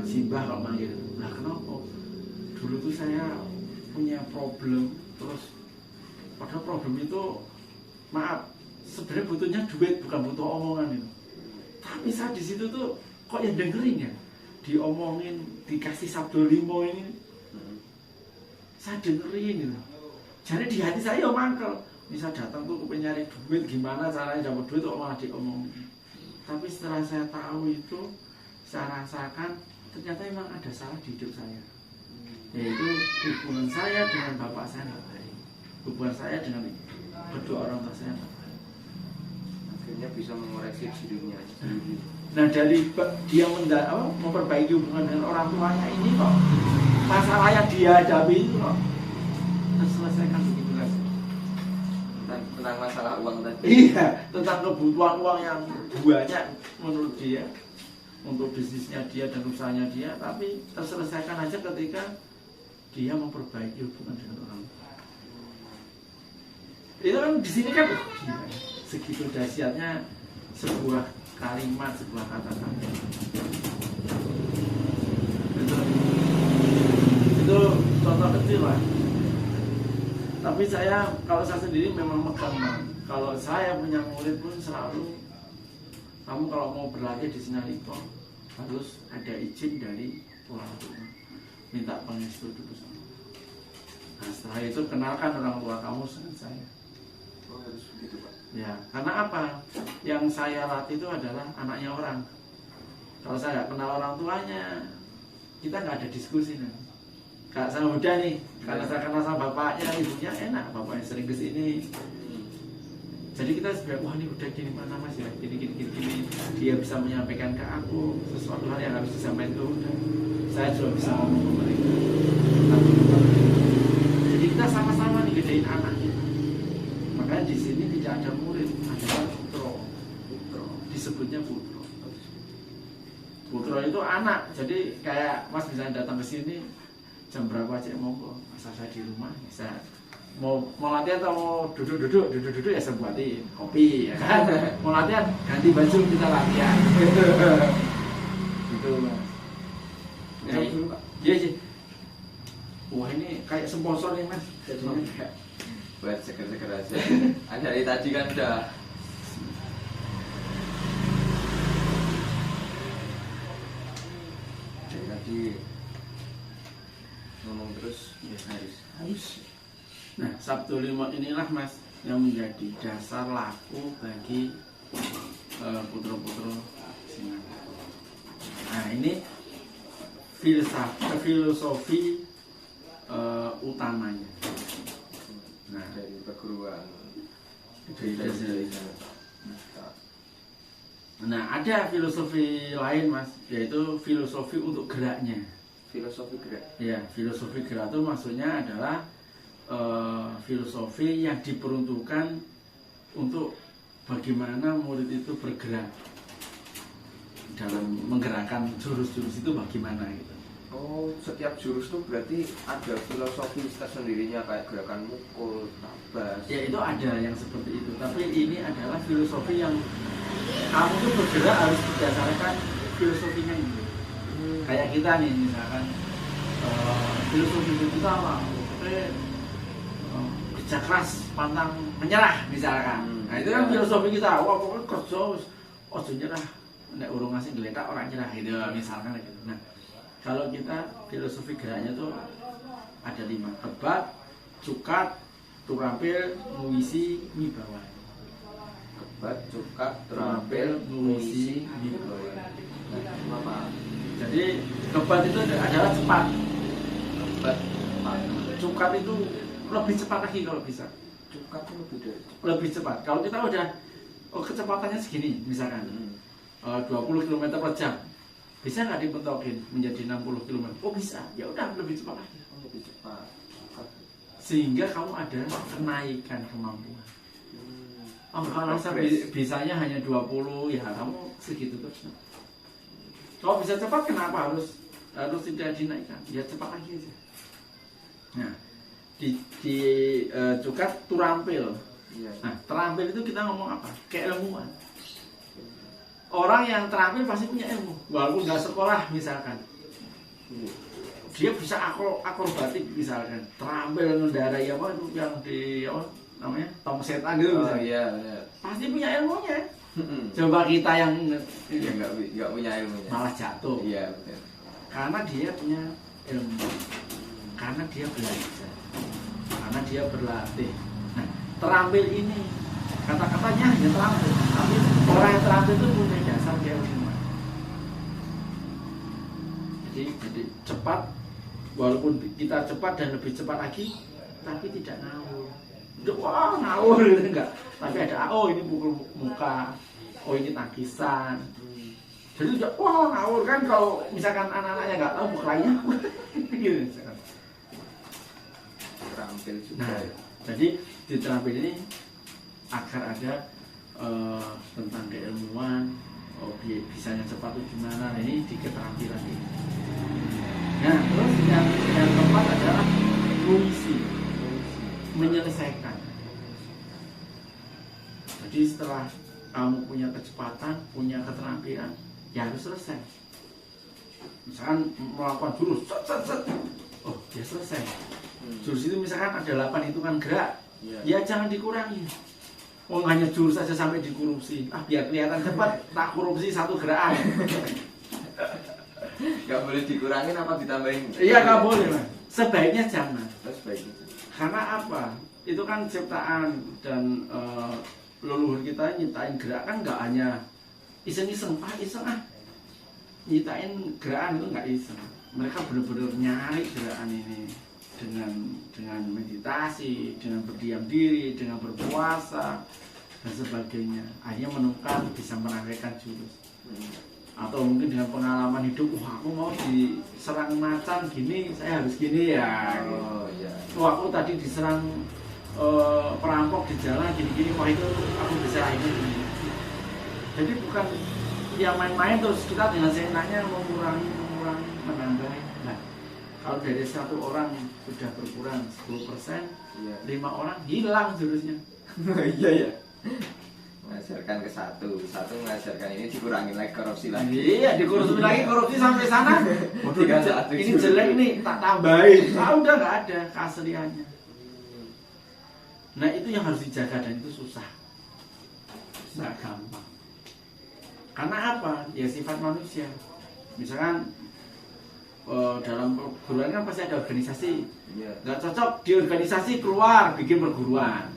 Simbah kalau manggil, nah kenapa? Dulu tuh saya punya problem, terus pada problem itu, maaf, sebenarnya butuhnya duit, bukan butuh omongan itu. Tapi saya di situ tuh kok yang dengerin ya, diomongin, dikasih Sabtu Limo ini, saya dengerin gitu. Jadi di hati saya mangkel. Bisa datang tuh kepengen nyari duit, gimana caranya dapat duit kok malah diomongin. Tapi setelah saya tahu itu, saya rasakan ternyata emang ada salah di hidup saya. Yaitu hubungan saya dengan bapak saya nggak baik, hubungan saya dengan kedua orang tua saya nggak baik. Akhirnya bisa mengoreksi dirinya sendiri. Nah dari dia memperbaiki hubungan dengan orang tuanya ini kok masalah yang dia hadapi itu kok terselesaikan begitu saja. Tentang masalah uang tadi. Iya, tentang kebutuhan uang yang banyak menurut dia untuk bisnisnya dia dan usahanya dia, tapi terselesaikan aja ketika dia memperbaiki hubungan dengan orang tua. Itu kan di sini kan segitu dahsyatnya sebuah kalimat, sebuah kata-kata. Itu contoh kecil lah. Tapi kalau saya sendiri memang megang. Kalau saya punya murid pun selalu, kamu kalau mau berlatih di Sinaliko harus ada izin dari orang tua, minta pengestu dulu sama. Nah setelah itu kenalkan orang tua kamu dengan saya. Oh harus begitu Pak. Ya, karena apa? Yang saya latih itu adalah anaknya orang. Kalau saya nggak kenal orang tuanya, kita nggak ada diskusi nih. Kak sama Buddha nih, karena saya kenal sama bapaknya, ibunya enak, bapaknya sering kesini. Jadi kita sebenarnya, wah ini udah gini mana mas ya, gini. Dia bisa menyampaikan ke aku sesuatu hal yang harus disampaikan ke Buddha. Saya juga bisa ngomong ke mereka. Jadi kita sama-sama nih gedein anak kita. Makanya di sini tidak ada murid, ada putro. Disebutnya putro. Putro itu anak. Jadi kayak mas misalnya datang ke sini jam berapa aja monggo, asal saya di rumah bisa mau latihan atau mau duduk ya saya buatin kopi ya kan. Mau latihan ganti baju kita latihan. Gitu mas. Ya, iya sih. Wah ini kayak sponsor nih mas. Jadinya buat seger-seger aja. Dari tadi kan udah dari tadi ngomong terus ya harus. Nah Sabtu Limo inilah mas yang menjadi dasar laku bagi putro-putro Sinaliko. Nah ini filosofi utamanya. Nah dari perguruan Nah ada filosofi lain mas, yaitu filosofi untuk geraknya. Filosofi gerak. Ya, filosofi gerak itu maksudnya adalah filosofi yang diperuntukkan untuk bagaimana murid itu bergerak dalam menggerakkan jurus-jurus itu bagaimana gitu. Oh, setiap jurus itu berarti ada filosofi tersendirinya kayak gerakan mukul, tabas. Ya itu ada yang seperti itu, tapi ini adalah filosofi yang kamu tuh bergerak harus berdasarkan filosofinya itu. Kayak kita nih misalkan filosofi kita apa? Kerja keras, pantang menyerah misalkan. Nah itu kan filosofi kita. Wah pokoknya kerja, ojo nyerah. Nek urung ngasih geletak orang nyerah gitu misalkan gitu. Nah kalau kita filosofi geraknya tuh ada 5: kebat, cukat, turampil, nguisi, wibawa. Kebat, cukat, turampil, nguisi, wibawa. Nah, apa? Jadi kebat itu adalah cepat. Kebat, cepat. Cukat itu lebih cepat lagi kalau bisa. Cukat itu lebih dari cepat. Lebih cepat. Kalau kita udah kecepatannya segini misalkan 20 km per jam, bisa nggak dibentokin menjadi 60 km? Oh bisa, ya udah lebih cepat lagi. Oh, lebih cepat. Sehingga kamu ada kenaikan kemampuan. Oh, kalau bisanya hanya 20, ya kamu segitu terus. Kalau bisa cepat, kenapa harus tidak dinaikkan? Ya cepat lagi aja. Nah, di cukat turampil. Iya. Nah, terampil itu kita ngomong apa? Keilmuan. Orang yang terampil pasti punya ilmu, walaupun nggak sekolah misalkan. Dia bisa akrobatik misalkan, terampil mengendarai apa itu yang di namanya tong setan gitu Oh misalnya. iya, benar. Pasti punya ilmunya. Coba kita yang Ya nggak punya ilmunya. malah jatuh. Iya benar. Karena dia punya ilmu, karena dia belajar, karena dia berlatih. Nah, terampil ini kata-katanya hanya terampil, tapi orang yang terampil itu punya dasar keilmuan. Jadi cepat, walaupun kita cepat dan lebih cepat lagi, tapi tidak ngawur. Udah, wah ngawur gitu enggak. Tapi ada oh ini pukul muka, oh ini tangisan. Jadi udah wah ngawur kan kalau misalkan anak-anaknya nggak tahu bukannya gitu. Terampil juga. Nah, jadi di terampil ini agar ada tentang keilmuan, bisanya cepat itu gimana, nah, ini di keterampilan ini. Nah, terus yang keempat adalah fungsi, menyelesaikan. Jadi setelah kamu punya kecepatan, punya keterampilan, ya harus selesai. Misalkan melakukan jurus, oh dia selesai. Jurus itu misalkan ada 8 hitungan gerak, ya jangan dikurangi. Oh hanya jurus saja sampai dikorupsi. Biar kelihatan cepat, tak korupsi 1 gerakan. Gak boleh dikurangin apa ditambahin? Iya gak boleh Mas. Sebaiknya jangan. Sebaiknya. Karena apa? Itu kan ciptaan dan leluhur kita nyiptain gerakan nggak hanya iseng-iseng, iseng nyiptain gerakan itu nggak iseng. Mereka benar-benar nyari gerakan ini dengan meditasi, dengan berdiam diri, dengan berpuasa dan sebagainya. Akhirnya menemukan bisa menangkaikan jurus. Atau mungkin dengan pengalaman hidup, wah aku mau diserang macan gini, saya harus gini ya. Oh iya. Wah aku tadi diserang perampok di jalan gini-gini, wah itu aku bisa ini. Jadi bukan yang main-main terus kita dengan seenaknya mengurangi, menambah. Nah, kalau dari 1 orang sudah berkurang 10%, Iya. 5 orang hilang jurusnya. Iya ya. Mengajarkan ke satu mengajarkan ini dikurangin lagi korupsi lagi. Iya, dikorupsi lagi, korupsi sampai sana. Waduh, ini juga. jelek nih, tak tambahin. Udah nggak ada keasliannya. Nah itu yang harus dijaga dan itu susah, nggak gampang. Karena apa? Ya sifat manusia. Misalkan dalam perguruan kan pasti ada organisasi. Nggak cocok di organisasi keluar bikin perguruan.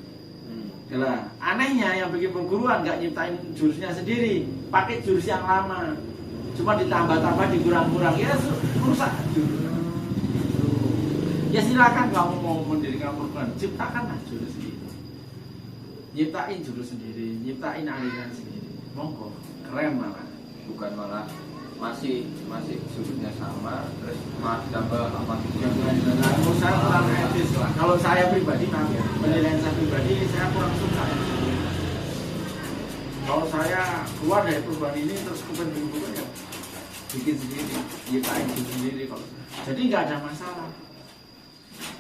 Yalah, anehnya yang bikin perguruan nggak nyiptain jurusnya sendiri, pakai jurus yang lama, cuma ditambah-tambah dikurang-kurang, ya rusak jurus. Ya silakan kamu mau mendirikan perguruan, ciptakanlah jurus sendiri, nyiptain jurus sendiri, nyiptain aliran sendiri, monggo, keren malah. Bukan malah masih jurusnya sama, terus malah ditambah apa gitu. Kalau saya kurang etis lah. Kalau saya pribadi, penilaian saya pribadi, saya kurang suka. Kalau saya keluar dari perguruan ini terus kepentingan ya bikin sendiri, nyiptain sendiri kalau. Jadi nggak ada masalah.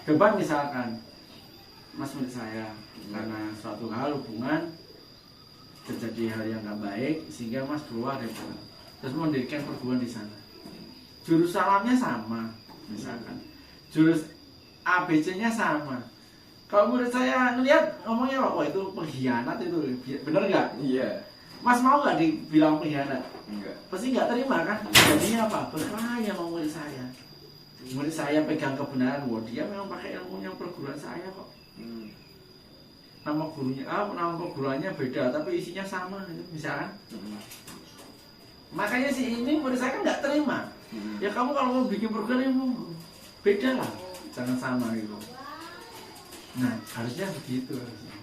Depan misalkan Mas menurut saya karena suatu hal hubungan terjadi hal yang nggak baik sehingga Mas keluar dari perguruan. Terus mendirikan perguruan di sana. Jurus salamnya sama, misalkan. Jurus ABC-nya sama. Kalau menurut saya ngelihat ngomongnya wah itu pengkhianat itu, bener nggak? Iya. Mas mau nggak dibilang pengkhianat? Enggak. Pasti nggak terima kan? Jadinya apa? Berbahaya mau murid saya. Murid saya pegang kebenaran, wah dia memang pakai ilmunya perguruan saya kok. Nama gurunya, nama perguruannya beda, tapi isinya sama, misalkan. Makanya sih ini menurut saya kan nggak terima. Ya kamu kalau mau bikin program yang beda lah, jangan sama gitu. Nah harusnya begitu harusnya.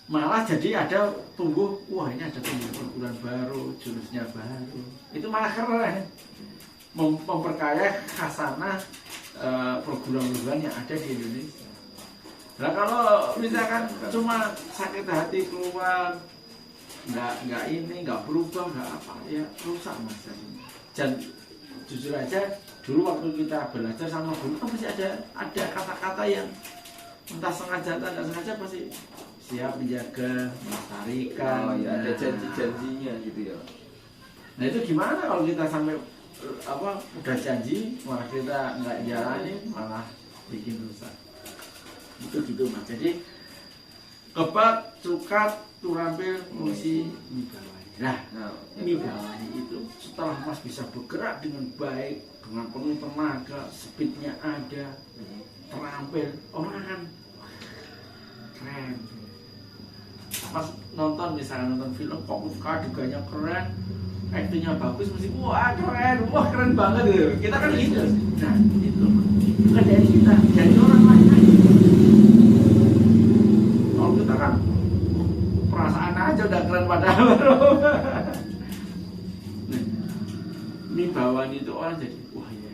Malah jadi ada tumbuh, wah ini ada tumbuh perguruan baru, jurusnya baru. Itu malah keren, memperkaya khasanah perguruan-perguruan yang ada di Indonesia. Nah kalau misalkan cuma sakit hati keluar, nggak berubah, nggak apa ya rusak mas. Dan jujur aja dulu waktu kita belajar sama guru kan pasti ada kata-kata yang entah sengaja atau nggak sengaja pasti siap menjaga, melestarikan. Oh ya ada janji-janjinya gitu ya. Nah itu gimana kalau kita sampai udah janji malah kita nggak jalani malah bikin rusak. Itu gitu mas. Jadi Kebat, Cukat, Turampil, Musi, Mibawani. Nah, Mibawani itu setelah Mas bisa bergerak dengan baik, dengan penuh tenaga, speednya ada, terampil, orang kan keren. Pas nonton misalnya nonton film, kok adegannya keren, aktingnya bagus, mesti wah keren banget gitu. Kita kan gitu. Nah, itu bukan dari kita, dari orang lain. Kalau kita kan perasaan aja udah keren padahal. Nah, Mibawani itu orang jadi, wah iya,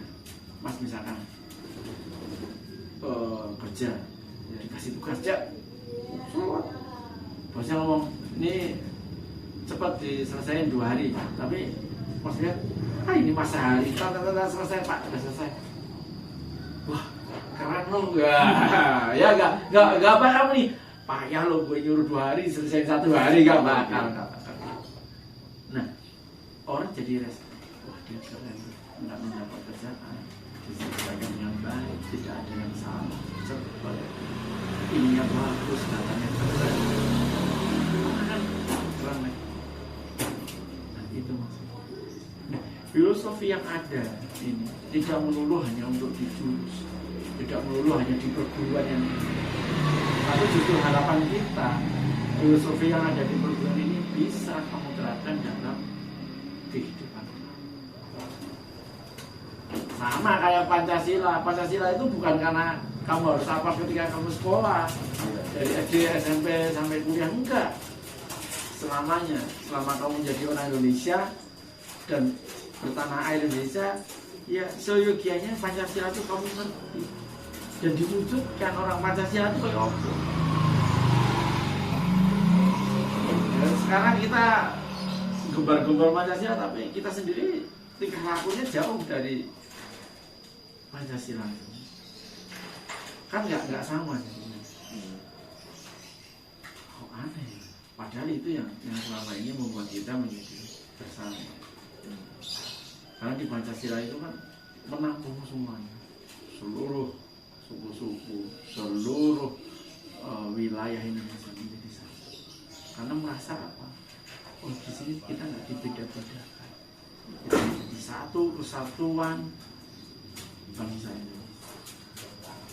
Mas misalkan kerja, dikasih tugas kerja, bosnya ngomong, ini cepat diselesaikan 2 hari, tapi Mas lihat, ini masa hari, selesai Pak, udah selesai. Wah, keren lo, ya gak apa kamu nih, payah lo gue nyuruh 2 hari, selesai 1 hari, gak bakal. Nah, orang jadi respect, wah dia keren, nggak mendapat kerjaan, diselesaikan dengan baik, tidak ada yang salah, cepat, ininya bagus, datanya keren. Itu maksudnya. Nah, filosofi yang ada ini tidak melulu hanya untuk di jurus, tidak melulu hanya di perguruan yang ini. Tapi justru harapan kita, filosofi yang ada di perguruan ini bisa kamu terapkan dalam kehidupan. Sama kayak Pancasila. Pancasila itu bukan karena kamu harus apa ketika kamu sekolah, dari SD, SMP sampai kuliah, enggak. Selamanya, selama kamu menjadi orang Indonesia dan bertanah air Indonesia, ya seyogianya Pancasila itu kamu ngerti dan diwujudkan. Orang Pancasila itu kayak apa? Ya, sekarang kita gembar-gembar Pancasila, tapi kita sendiri tingkah lakunya jauh dari Pancasila itu. Kan nggak sama sih. Kok aneh ya? Padahal itu yang selama ini membuat kita menjadi bersama. Karena di Pancasila itu kan menampung semuanya, seluruh suku-suku, seluruh wilayah Indonesia menjadi satu. Karena merasa apa? Oh, di sini kita nggak dibeda-bedakan, kita menjadi satu kesatuan bangsa Indonesia.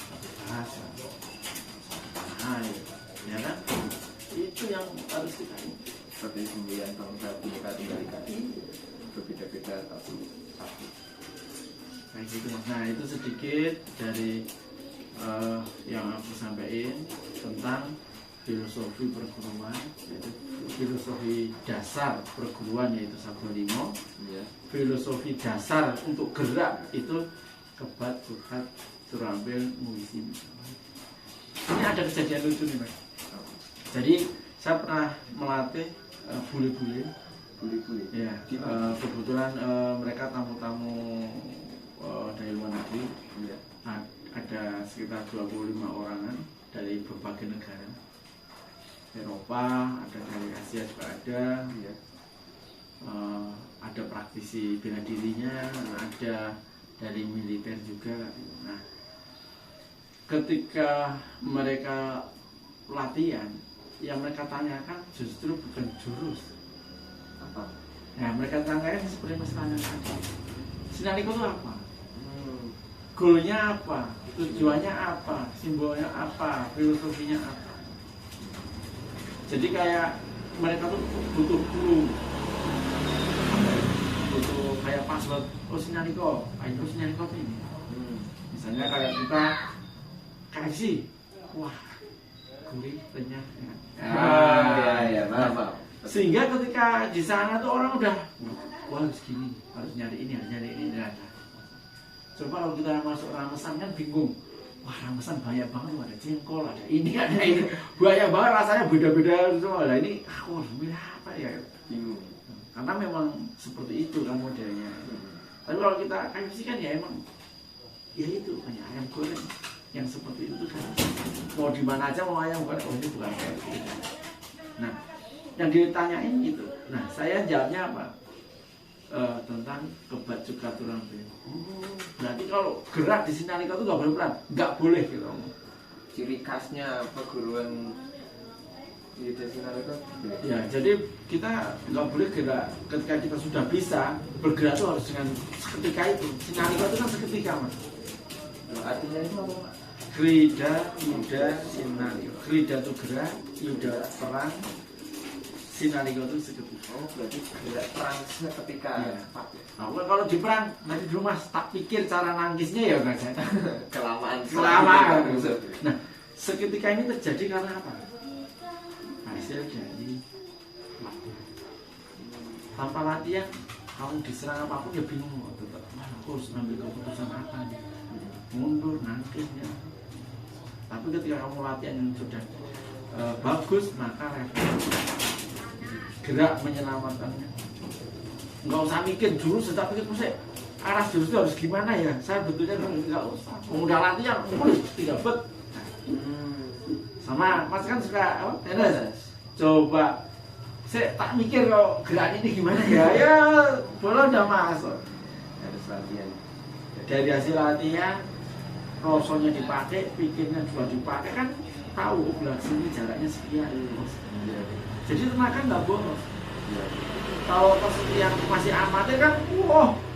Satu bahasa, satu air, ya kan? Itu yang harus kita ingat. Seperti 9 bangsa Bhinneka Tunggal Ika, berbeda-beda tapi satu. Kayak gitu Mas. Nah, itu sedikit dari yang aku sampaikan tentang filosofi perguruan, yaitu filosofi dasar perguruan yaitu Sabolimo. Ya. Filosofi Dasar untuk gerak itu Kebat, Cukat, Turampil, Muisi. Ini ada kejadian lucu nih Mas. Jadi saya pernah melatih bule-bule. Ya, kebetulan mereka tamu-tamu dari luar negeri. Ya. Ada sekitar 25 orangan dari berbagai negara. Eropa, ada dari Asia juga ada. Ya. Ada praktisi bela dirinya, ada dari militer juga. Nah, ketika mereka latihan, yang mereka tanyakan justru bukan jurus apa. Nah, mereka tanyakan seperti Mas tanyakan, Sinariko itu apa? Goalnya apa? Tujuannya apa? Simbolnya apa? Filosofinya apa? Jadi kayak mereka tuh butuh clue, butuh kayak password. Oh, Sinariko, itu Sinariko ini. Misalnya kayak kita KFC, wah, gurih, renyah. Ya, maaf. Sehingga ketika di sana tuh orang udah, wah harus gini, harus nyari ini. Nah. Coba kalau kita masuk ramesan kan bingung. Wah, ramesan banyak banget, ada jengkol, ada ini. Banyak banget rasanya beda-beda semua. Nah, ini aku harus milih apa ya? Bingung. Karena memang seperti itu kan modelnya. Tapi kalau kita KFC kan ya emang, ya itu kayak ayam goreng yang seperti itu kan. Mau di mana aja mau ayam goreng, oh ini bukan KFC. Nah, yang ditanyain itu. Nah, saya jawabnya apa? Tentang Kebat, Cukat, Turampil. Berarti kalau gerak di Sinariko itu nggak boleh pelan, nggak boleh gitu. Ciri khasnya perguruan Yuda Sinalika. Ya, jadi kita nggak boleh gerak ketika kita sudah bisa bergerak itu harus dengan seketika itu. Sinalika itu kan seketika, Mas. Artinya itu apa, Pak? Krida, Yuda, Sinalika. Krida itu gerak, Yuda perang, Sinalika itu seketika. Oh, berarti gerak perang seketika. Iya. Pak. Nah, kalau di perang nanti dulu Mas tak pikir cara nangisnya ya enggak saya. Kelamaan. Nah, seketika ini terjadi karena apa? Hasil dari latihan. Tanpa latihan, kamu diserang apapun ya bingung. Tetap, aku harus ngambil keputusan apa nih? Mundur, nangkisnya. Tapi ketika kamu latihan yang sudah bagus, maka refleks gerak menyelamatkannya. Nggak usah mikir jurus, tapi pikir arah jurus itu harus gimana ya? Saya betulnya nggak usah. Udah latihan, tidak bet. Sama Mas kan suka apa? Coba saya tak mikir kok gerak ini gimana ya? Ya bola udah masuk. Harus latihan. Dari hasil latihan, rosonya dipakai, pikirnya juga dipakai kan tahu belah sini jaraknya sekian. Jadi tenaga nggak boros. Kalau pas yang masih amatir kan,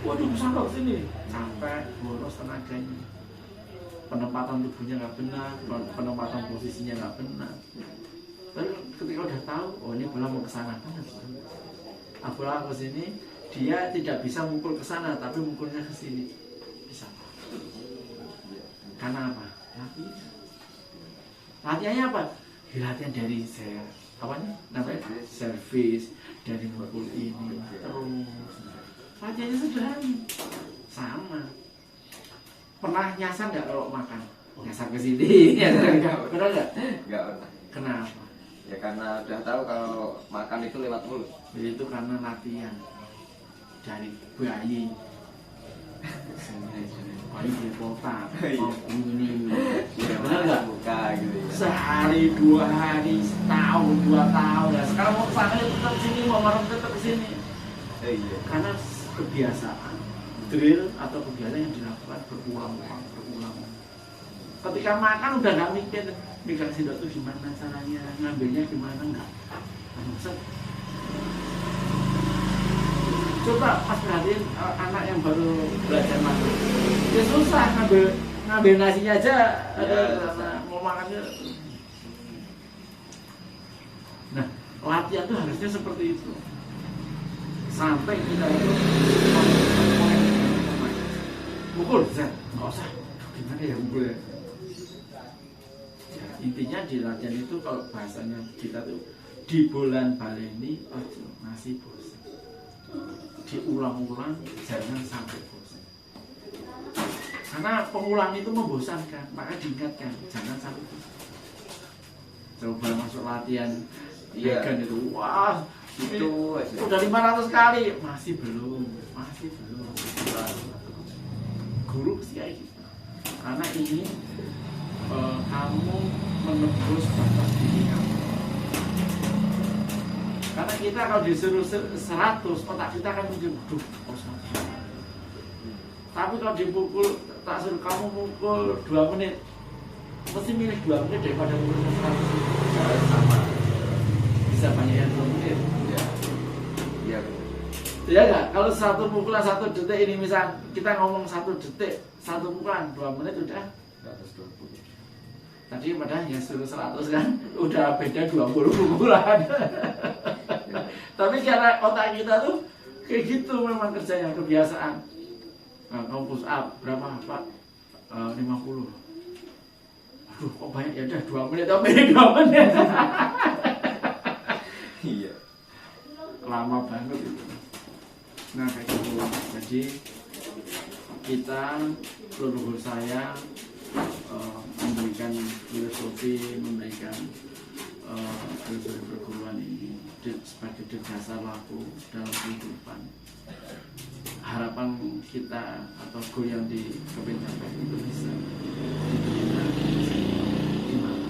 waduh sampai sini sampai boros tenaganya. Penempatan tubuhnya nggak benar, penempatan posisinya nggak benar. Tapi ketika udah tahu, ini bola mau ke sana kan? Bola ke sini, dia tidak bisa mukul ke sana, tapi mukulnya ke sini bisa. Karena apa? Latihan. Latihannya apa? Latihan dari saya, namanya servis, dari mukul ini terus. Latihannya sederhana, sama. Pernah nyasar nggak kalau makan? Nyasar ke sini, pernah nggak? Nggak pernah. Kenapa? Ya karena udah tahu kalau makan itu lewat mulut. Itu karena latihan dari bayi. Bayi di kota, ini, benar nggak? Buka gitu. Ya. Sehari, 2 hari, setahun, 2 tahun. Nah, sekarang mau kesana tetap sini, mau marah tetap kesini. Iya. Karena kebiasaan. Drill atau kegiatan yang dilakukan berulang-ulang. Ketika makan udah nggak mikir megang sendok itu gimana caranya, ngambilnya gimana, nggak. Coba pas perhatiin anak yang baru belajar makan, dia susah ngambil nasinya aja, mau makannya. Nah, latihan tuh harusnya seperti itu. Sampai kita itu mukul, nggak usah. Gimana ya mukul ya? Intinya di latihan itu kalau bahasanya kita tuh di bulan baleni masih bosan. Diulang-ulang, jangan sampai bosan. Karena pengulang itu membosankan, maka diingatkan, jangan sampai bosan. Coba masuk latihan, vegan itu, wah, itu udah 500 kali, masih belum. Guru pasti kayak gitu. Karena ini kamu menembus batas diri kamu. Karena kita kalau disuruh 100, otak kita akan mikir, duh, kosong. Tapi kalau dipukul, tak suruh kamu mukul 2 menit, mesti milih 2 menit daripada mukul 100. Sama. Bisa banyak yang 2 menit. Iya. Ya nggak? Kalau satu pukulan 1 detik ini misal kita ngomong 1 detik, 1 pukulan 2 menit udah 120. Tadi padahal ya suruh 100 kan, udah beda 20 pukulan. Tapi cara otak kita tuh kayak gitu memang kerjanya, kebiasaan. Nah, kamu push up berapa Pak? 50. Aduh kok banyak, ya udah 2 menit, tapi 2 menit. Iya. Lama banget itu. Nah kayak gitu. Jadi kita, leluhur saya memberikan filosofi, memberikan filosofi perguruan ini sebagai dasar laku dalam kehidupan. Harapan kita atau goal yang dicapai itu bisa diterima di mana.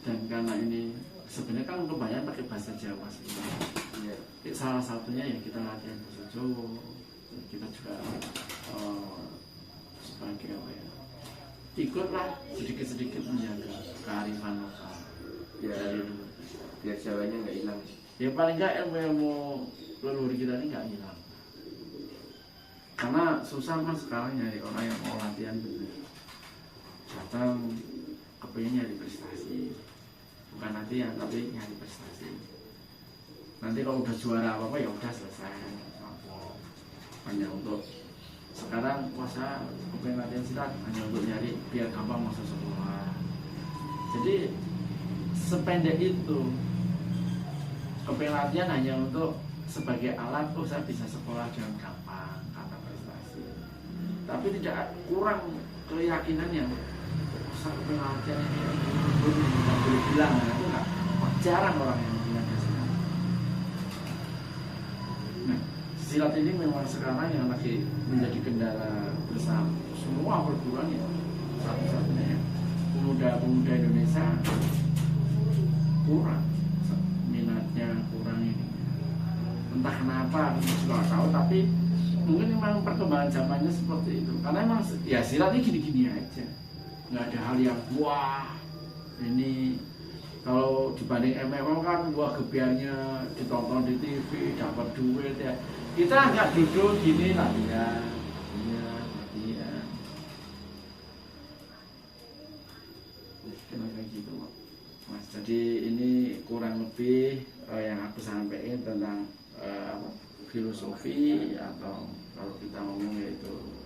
Dan karena ini sebenarnya kan kebanyakan pakai bahasa Jawa sebenarnya. Salah satunya ya kita latihan bahasa Jawa. Kita juga sebagai apa ya, ikutlah sedikit-sedikit menjaga kearifan lokal. Biar Jawanya nggak hilang. Ya paling nggak ilmu leluhur kita ini nggak hilang. Karena susah mas sekarang nyari orang yang mau latihan bener. Datang kepengen nyari prestasi, bukan latihan tapi nyari prestasi. Nanti kalau udah juara apa ya udah selesai. Hanya untuk sekarang puasa kepengen latihan silat hanya untuk nyari biar gampang masuk sekolah. Jadi sependek itu. Kepengen latihan hanya untuk sebagai alat, oh saya bisa sekolah dengan gampang karena prestasi. Tapi tidak kurang keyakinannya. Saya kepengen latihan ini nggak boleh bilang, itu nggak jarang orang yang bilang ke sana. Nah, silat ini memang sekarang yang lagi menjadi kendala besar semua perguruan ya. Satu-satunya pemuda-pemuda Indonesia kurang minatnya, kurang ini entah kenapa kita juga nggak tahu, tapi mungkin memang perkembangan zamannya seperti itu karena emang ya silat ini gini-gini aja, nggak ada hal yang wah ini kalau dibanding MMA kan wah gebiarnya ditonton di TV dapat duit ya, kita nggak duduk gini latihan latihan kayak gitu mas. Jadi ini kurang lebih yang aku sampaikan tentang filosofi atau kalau kita ngomong yaitu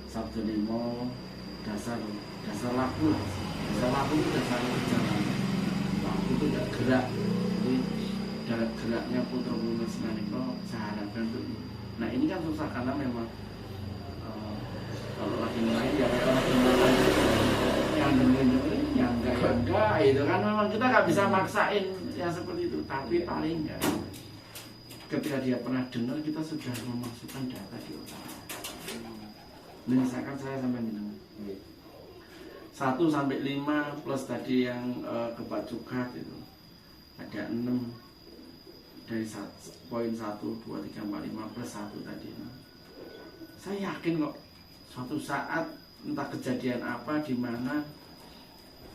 Sabtu Limo dasar laku lah. Dasar laku itu dasar perjalanan. Laku itu tidak gerak. Jadi geraknya Putra Bumi Sinaniko saya harapkan itu. Nah ini kan susah karena memang kalau lagi main ya kayak orang yang dengerin yang enggak itu kan memang kita nggak bisa maksain yang seperti itu, tapi paling enggak ketika dia pernah dengar kita sudah memasukkan data di otak. Misalkan saya sampai mendengar 1 sampai 5 plus tadi yang kepak cukat itu ada 6 dari poin 1, 2, 3, 4, 5 plus 1 tadi. Saya yakin kok suatu saat entah kejadian apa di mana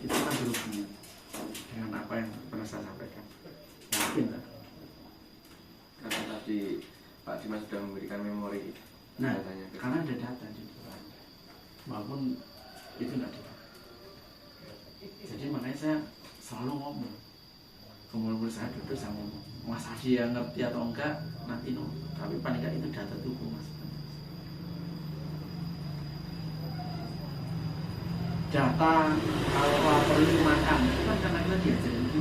itu kan berhubungan dengan apa yang pernah saya sampaikan. Yakin tak? Karena tadi Pak Dimas sudah memberikan memori. Nah, karena ada data di depan, walaupun itu tidak ada. Jadi makanya saya selalu ngomong. Kemudian saya duduk saya ngomong. Mas Adi yang ngerti atau enggak nanti no. Tapi paling enggak itu data tubuh mas. Data kalau lapar itu makan itu kan karena kita diajarin gitu.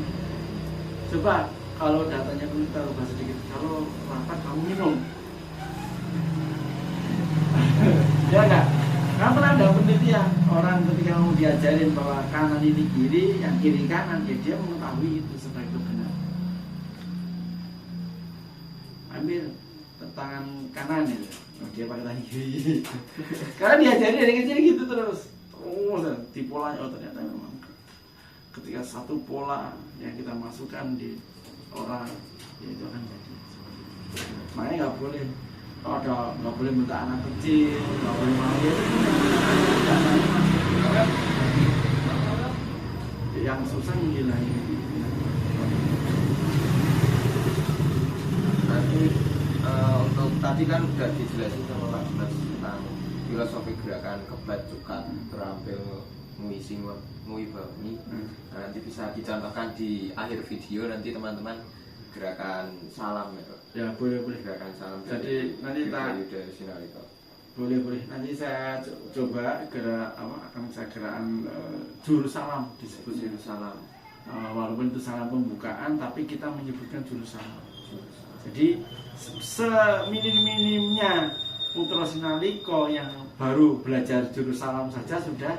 Coba kalau datanya kita ubah sedikit, kalau lapar kamu minum. Ya enggak? Karena pernah ada penelitian orang ketika mau diajarin bahwa kanan ini kiri, yang kiri kanan, ya dia mengetahui itu sebagai benar. Ambil tangan kanan itu, dia pakai tangan kiri. Karena diajarin dari kecil gitu terus. Oh, di polanya, oh ternyata memang ketika satu pola yang kita masukkan di orang, ya itu akan jadi. Makanya nggak boleh. Ada nggak boleh minta anak kecil, nggak boleh malu itu yang susah menghilangin. Nanti untuk tadi kan sudah dijelasin sama Pak Dimas tentang filosofi gerakan kebat cukat terampil muising muibami. Nah, nanti bisa dicontohkan di akhir video nanti teman-teman gerakan salam ya. Ya boleh gerakan salam. Jadi nanti boleh nanti saya coba akan saya gerakan jurus salam disebut jurus salam. Walaupun itu salam pembukaan tapi kita menyebutkan jurus salam. Jadi seminim-minimnya Putra Sinaniko yang baru belajar jurus salam saja sudah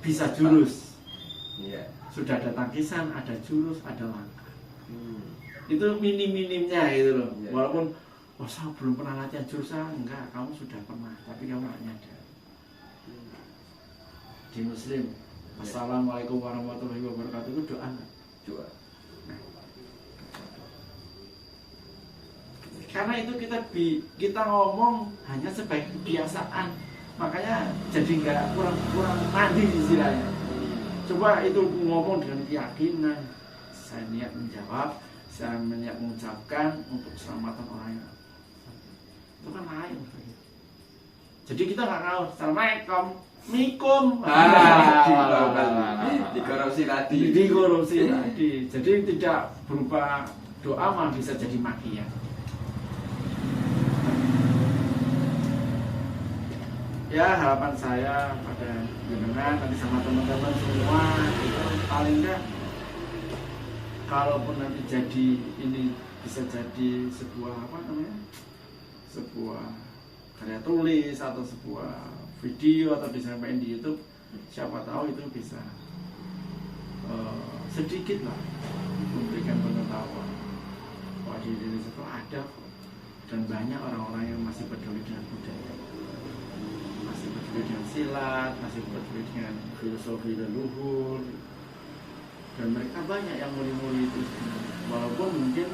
bisa jurus. Iya. Sudah ada tangkisan, ada jurus, ada langkah. Itu minim-minimnya gitu loh. Yeah. Walaupun saya belum pernah latihan jurus, enggak, kamu sudah pernah, tapi kamu nggak nyadar. Di Muslim, Assalamualaikum warahmatullahi wabarakatuh itu doa nggak? Doa. Nah. Karena itu kita ngomong hanya sebagai kebiasaan, makanya jadi nggak kurang mandi istilahnya. Coba itu ngomong dengan keyakinan, saya niat menjawab, saya niat mengucapkan untuk keselamatan orang yang itu kan lain. Jadi kita nggak tahu assalamualaikum, mikum, dikorupsi tadi. Jadi tidak berupa doa malah bisa jadi makian. Ya harapan saya pada jenengan nanti sama teman-teman semua itu paling enggak kalaupun nanti jadi ini bisa jadi sebuah apa namanya, sebuah karya tulis atau sebuah video atau disampaikan di YouTube, siapa tahu itu bisa sedikit lah memberikan pengetahuan bahwa di Indonesia itu ada kok, dan banyak orang-orang yang masih peduli dengan budaya, masih peduli dengan silat, masih peduli dengan filosofi leluhur, dan mereka banyak yang murid-murid itu sebenarnya. Walaupun mungkin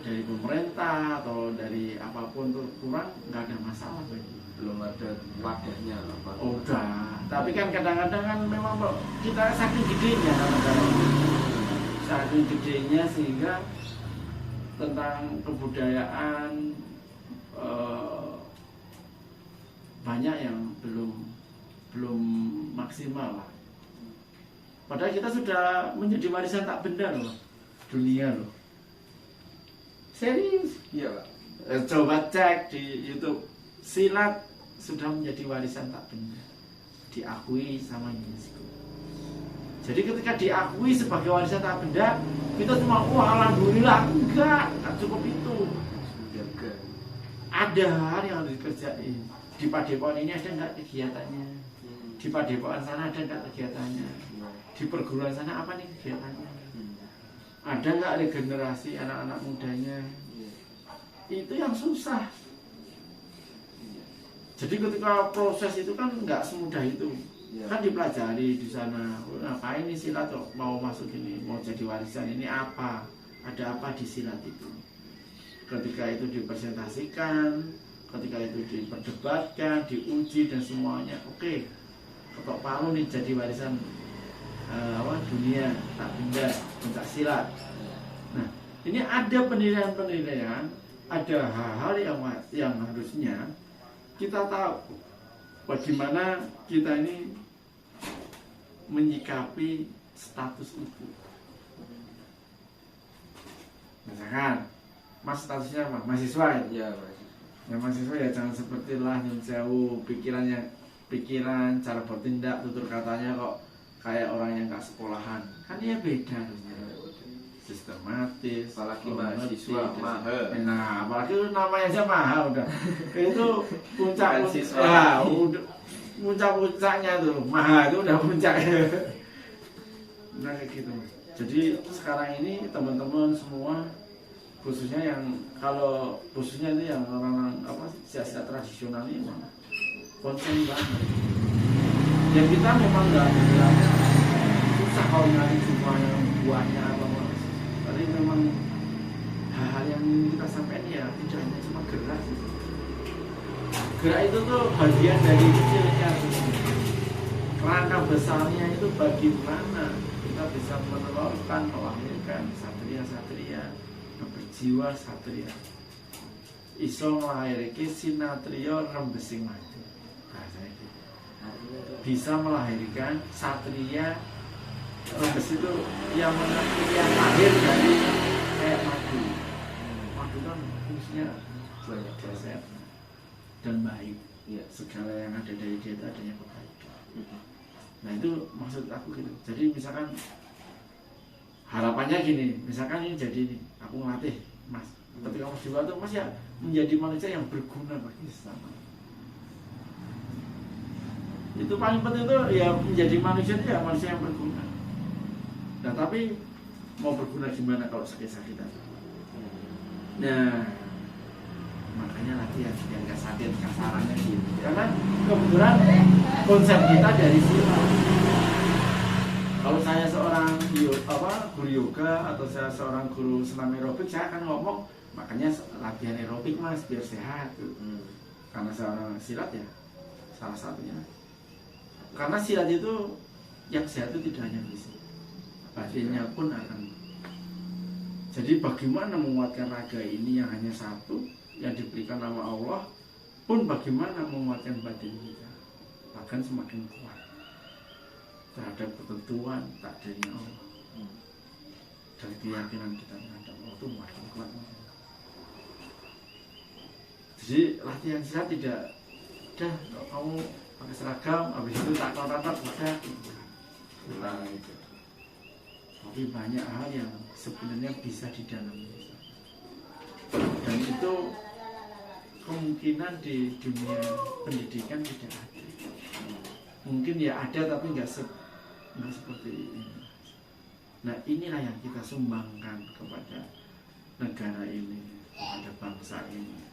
dari pemerintah atau dari apapun tuh kurang, nggak ada masalah bagi. Belum ada wadahnya apa. Udah, tapi kan kadang-kadang kan memang kita saking gedenya kadang-kadang, saking gedenya sehingga tentang kebudayaan banyak yang belum maksimal lah. Padahal kita sudah menjadi warisan tak benda loh, dunia loh. Serius? Iya Pak. Coba cek di YouTube, silat sudah menjadi warisan tak benda, diakui sama UNESCO. Jadi ketika diakui sebagai warisan tak benda, kita cuma wah alhamdulillah, enggak cukup itu. Ada hal yang harus dikerjain. Di Padepokan ini ada enggak kegiatannya? Di Padepokan sana ada enggak kegiatannya? Di perguruan sana apa nih kegiatannya? Ada enggak regenerasi anak-anak mudanya? Itu yang susah. Jadi ketika proses itu kan nggak semudah itu, kan dipelajari di sana. Ngapain nih silat kok mau masuk ini, mau jadi warisan ini apa? Ada apa di silat itu? Ketika itu dipresentasikan, ketika itu diperdebatkan, diuji dan semuanya, oke, ketok palu nih jadi warisan dunia tak benda pencak silat. Nah, ini ada penilaian-penilaian, ada hal-hal yang harusnya kita tahu bagaimana kita ini menyikapi status itu. Misalkan, Mas statusnya apa? Mahasiswa ya? Iya, Mas. Ya mahasiswa ya jangan seperti lah nyun sewu, pikiran, cara bertindak, tutur katanya kok kayak orang yang gak sekolahan. Kan ya beda harusnya. Sistematis, apalagi mahasiswa mahal. Nah, apalagi namanya aja mahal udah. Itu puncak siswa. Ya, udah puncak-puncaknya tuh. Mahal itu udah puncaknya. Nah kayak gitu. Jadi sekarang ini teman-teman semua, khususnya yang khususnya itu yang orang-orang siasat tradisional ini memang konsen banget. Ya kita memang nggak bilangnya susah kalau nyari semua yang buahnya apa. Tapi memang hal-hal yang kita sampaikan ya tidak hanya cuma gerak. Gerak itu tuh bagian dari kecilnya. Kerangka besarnya itu bagaimana kita bisa meneruskan, melahirkan satria-satria yang berjiwa satria. Iso melahirkan sinatrio rembesing maju. Bisa melahirkan satria rembes itu yang lahir dari kayak madu. Madu kan fungsinya banyak sehat dan baik. Ya, segala yang ada dari dia itu adanya kebaikan. Nah itu maksud aku gitu. Jadi misalkan harapannya gini, misalkan ini jadi ini, aku ngelatih Mas. Ketika Mas Dewa itu Mas ya menjadi manusia yang berguna bagi sesama. Itu paling penting itu ya menjadi manusia itu ya manusia yang berguna. Nah tapi mau berguna gimana kalau sakit-sakitan? Nah makanya latihan biar gak sakit, kasarannya gitu. Karena kebetulan konsep kita dari silat. Kalau saya seorang guru yoga atau saya seorang guru senam aerobik, saya akan ngomong makanya latihan aerobik Mas biar sehat. Karena seorang silat ya salah satunya Karena silat itu yang sehat itu tidak hanya fisik, batinnya pun akan. Jadi bagaimana menguatkan raga ini yang hanya satu yang diberikan nama Allah, pun bagaimana menguatkan batin kita akan semakin kuat terhadap ketentuan takdirnya Allah. Dan keyakinan kita terhadap Allah itu makin kuat. Jadi latihan silat tidak udah kamu pakai seragam, habis itu tak tatap udah. Nah itu. Tapi banyak hal yang sebenarnya bisa didanami. Dan itu kemungkinan di dunia pendidikan tidak ada. Mungkin ya ada tapi nggak seperti ini. Nah inilah yang kita sumbangkan kepada negara ini, kepada bangsa ini.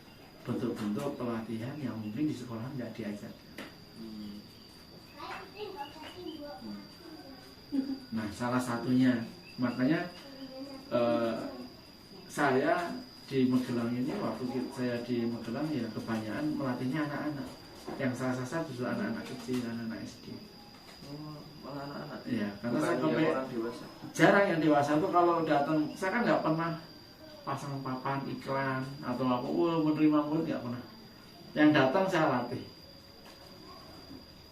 Bentuk-bentuk pelatihan yang mungkin di sekolah nggak diajarkan. Nah salah satunya, makanya saya di Magelang ini, waktu saya di Magelang ya kebanyakan melatihnya anak-anak. Yang saya sasar justru anak-anak kecil, anak-anak SD. Malah anak-anak. Iya, karena Bukan saya orang dewasa. jarang yang dewasa itu kalau datang, saya kan nggak pernah pasang papan iklan atau apa, menerima murid nggak pernah. Yang datang saya latih.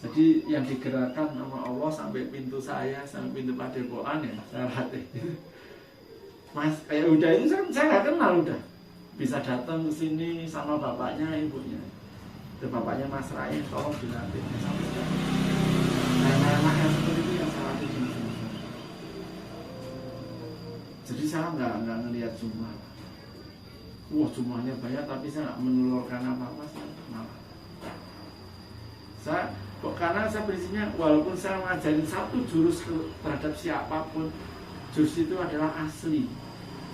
Jadi yang digerakkan sama Allah sampai pintu saya, sampai pintu padepokan ya saya latih. Mas, kayak udah itu saya nggak kenal udah. Bisa datang ke sini sama bapaknya, ibunya. Itu bapaknya Mas Rai, tolong dilatih sama saya. Anak-anak yang seperti itu yang saya latih di sini. Jadi saya nggak ngelihat jumlah. Wah jumlahnya banyak tapi saya nggak menelurkan apa-apa malah. Karena saya prinsipnya walaupun saya mengajarin satu jurus terhadap siapapun, jurus itu adalah asli.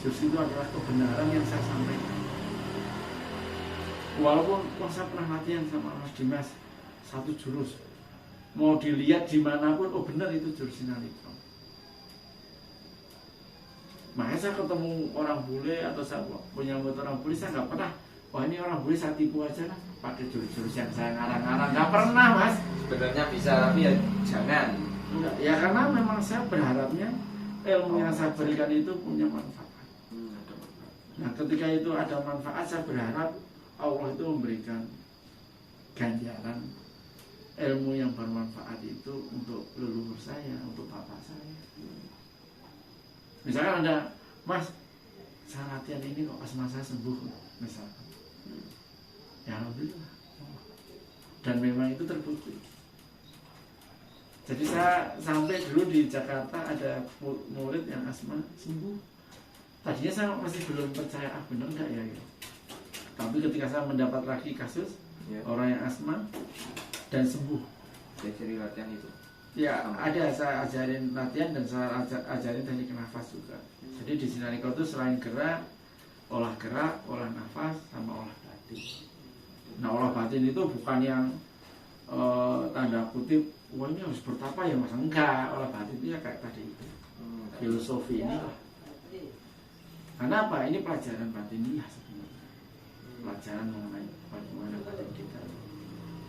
Jurus itu adalah kebenaran yang saya sampaikan. Walaupun saya pernah latihan sama Mas Dimas satu jurus, mau dilihat dimanapun, oh benar itu jurus Sinalikom. Makanya saya ketemu orang bule atau saya punya orang bule, saya nggak pernah, wah ini orang bule saya tipu aja lah, pakai jurus-jurus yang saya ngarang-ngarang, nggak pernah Mas. Sebenarnya bisa tapi ya jangan. Enggak, ya karena memang saya berharapnya ilmu yang saya berikan itu punya manfaat. Nah ketika itu ada manfaat, saya berharap Allah itu memberikan ganjaran ilmu yang bermanfaat itu untuk leluhur saya, untuk bapak saya. Misalkan ada, Mas, saya latihan ini kok asma saya sembuh, misalkan. Ya alhamdulillah. Dan memang itu terbukti. Jadi saya sampai dulu di Jakarta ada murid yang asma sembuh. Tadinya saya masih belum percaya, benar enggak ya? Tapi ketika saya mendapat lagi kasus orang yang asma dan sembuh. Jadi latihan itu. Ya ada, saya ajarin latihan dan saya ajarin teknik nafas juga. Jadi di Sinalikom itu selain gerak, olah nafas sama olah batin. Nah olah batin itu bukan yang tanda kutip, wah ini harus bertapa ya mas, enggak. Olah batin itu ya kayak tadi itu, filosofi ini lah. Karena apa? Ini pelajaran batiniah sebenarnya. Pelajaran mengenai bagaimana batin kita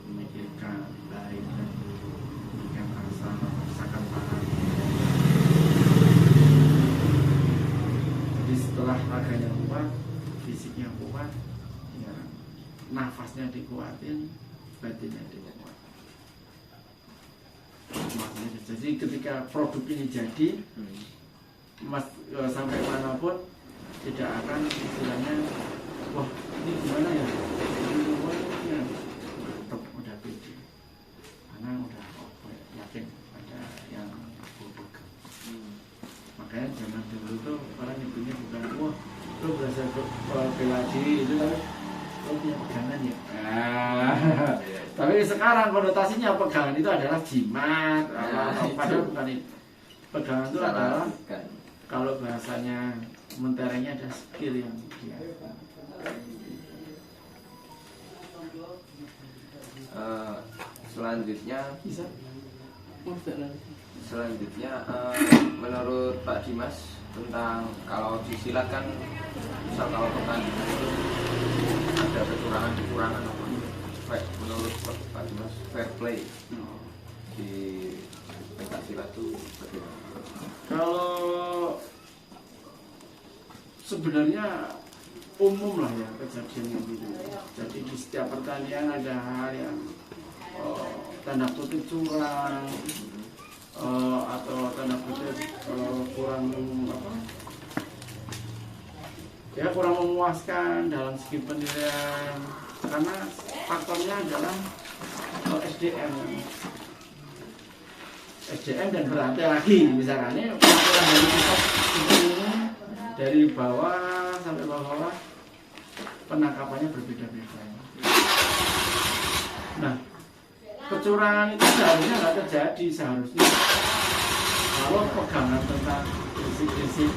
memikirkan baik dan memberikan rasa merasakan paham. Jadi setelah raganya kuat, fisiknya kuat, ya, nafasnya dikuatin, batinnya dikuat. Makanya, jadi ketika produk ini jadi, mas sampai manapun tidak akan istilahnya, wah ini gimana ya? Tetap udah pede, karena udah yakin ada yang aku pegang. Makanya zaman dulu tuh orang nyebutnya bukan wah lo berasa bela diri itu, tapi lo punya pegangan ya. Tapi sekarang konotasinya pegangan itu adalah jimat, padahal bukan itu. Pegangan itu adalah kalau bahasanya menterengnya ada skill yang dia. Selanjutnya menurut Pak Dimas tentang kalau di silat kan misal kalau pertandingan itu ada kekurangan apa menurut Pak Dimas fair play di pentas silat itu bagaimana? Kalau sebenarnya umum lah ya kejadian gitu. Jadi di setiap pertandingan ada hal yang tanda kutip curang, atau tanda kutip kurang apa? Ya kurang memuaskan dalam segi penilaian, karena faktornya adalah SDM dan berantai lagi, misalkan ini peraturan dari pusat ini dari bawah sampai bawah penangkapannya berbeda-beda. Nah, kecurangan itu seharusnya nggak terjadi, seharusnya kalau pegangan tentang prinsip-prinsip.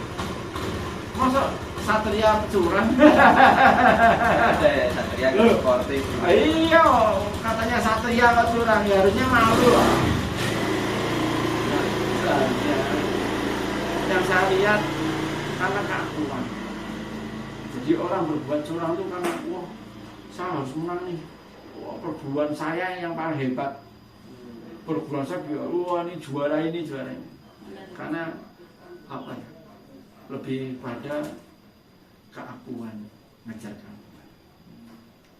Masa Satria curang? Ada ya Satria sportif. Iya, katanya Satria kok curang, ya harusnya malu lah. Seharusnya yang saya lihat karena keakuan. Jadi orang berbuat curang itu karena wah saya harus menang nih. Wah, perburuan saya yang paling hebat. Perburuan saya wah ini juara ini. Karena apa ya? Lebih pada keakuan, ngejar keakuan.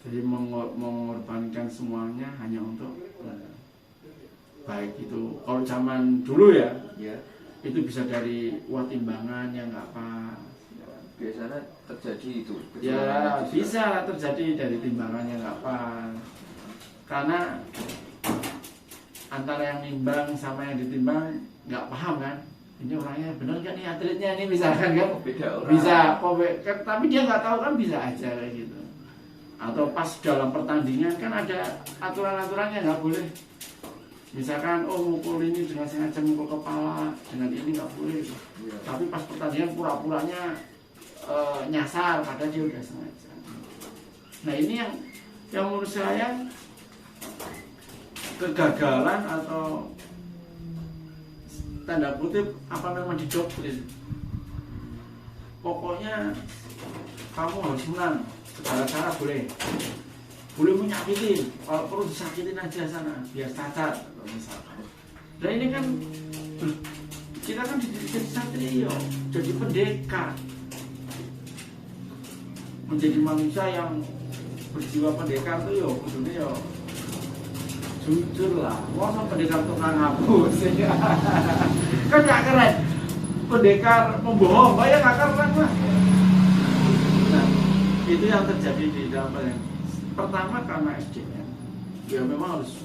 Jadi mengorbankan semuanya hanya untuk baik itu. Kalau zaman dulu ya, itu bisa dari timbangan yang nggak pas. Biasanya terjadi itu. Ya bisa terjadi dari timbangan yang nggak pas. Karena antara yang nimbang sama yang ditimbang nggak paham kan. Ini orangnya benar kan nih atletnya ini misalkan kan beda orang. Bisa kan, tapi dia nggak tahu kan bisa aja kayak gitu. Atau pas dalam pertandingan kan ada aturan-aturannya nggak boleh. Misalkan mukul ini dengan sengaja mukul kepala, dengan ini nggak boleh. Ya. Tapi pas pertandingan pura-puranya nyasar, padahal dia udah sengaja. Nah ini yang menurut saya kegagalan atau tanda kutip apa memang didoktrin. Pokoknya kamu harus menang segala cara boleh menyakitin, kalau perlu disakitin aja sana biar cacat misalkan. Dan ini kan kita kan jadi satria, jadi pendekar, menjadi manusia yang berjiwa pendekar tuh kudunya jujur lah, masa pendekar tukang hapus ya. Kan gak keren, pendekar membohong, ya gak keren lah. Nah, itu yang terjadi di dalam yang pertama karena SDM, ya memang harus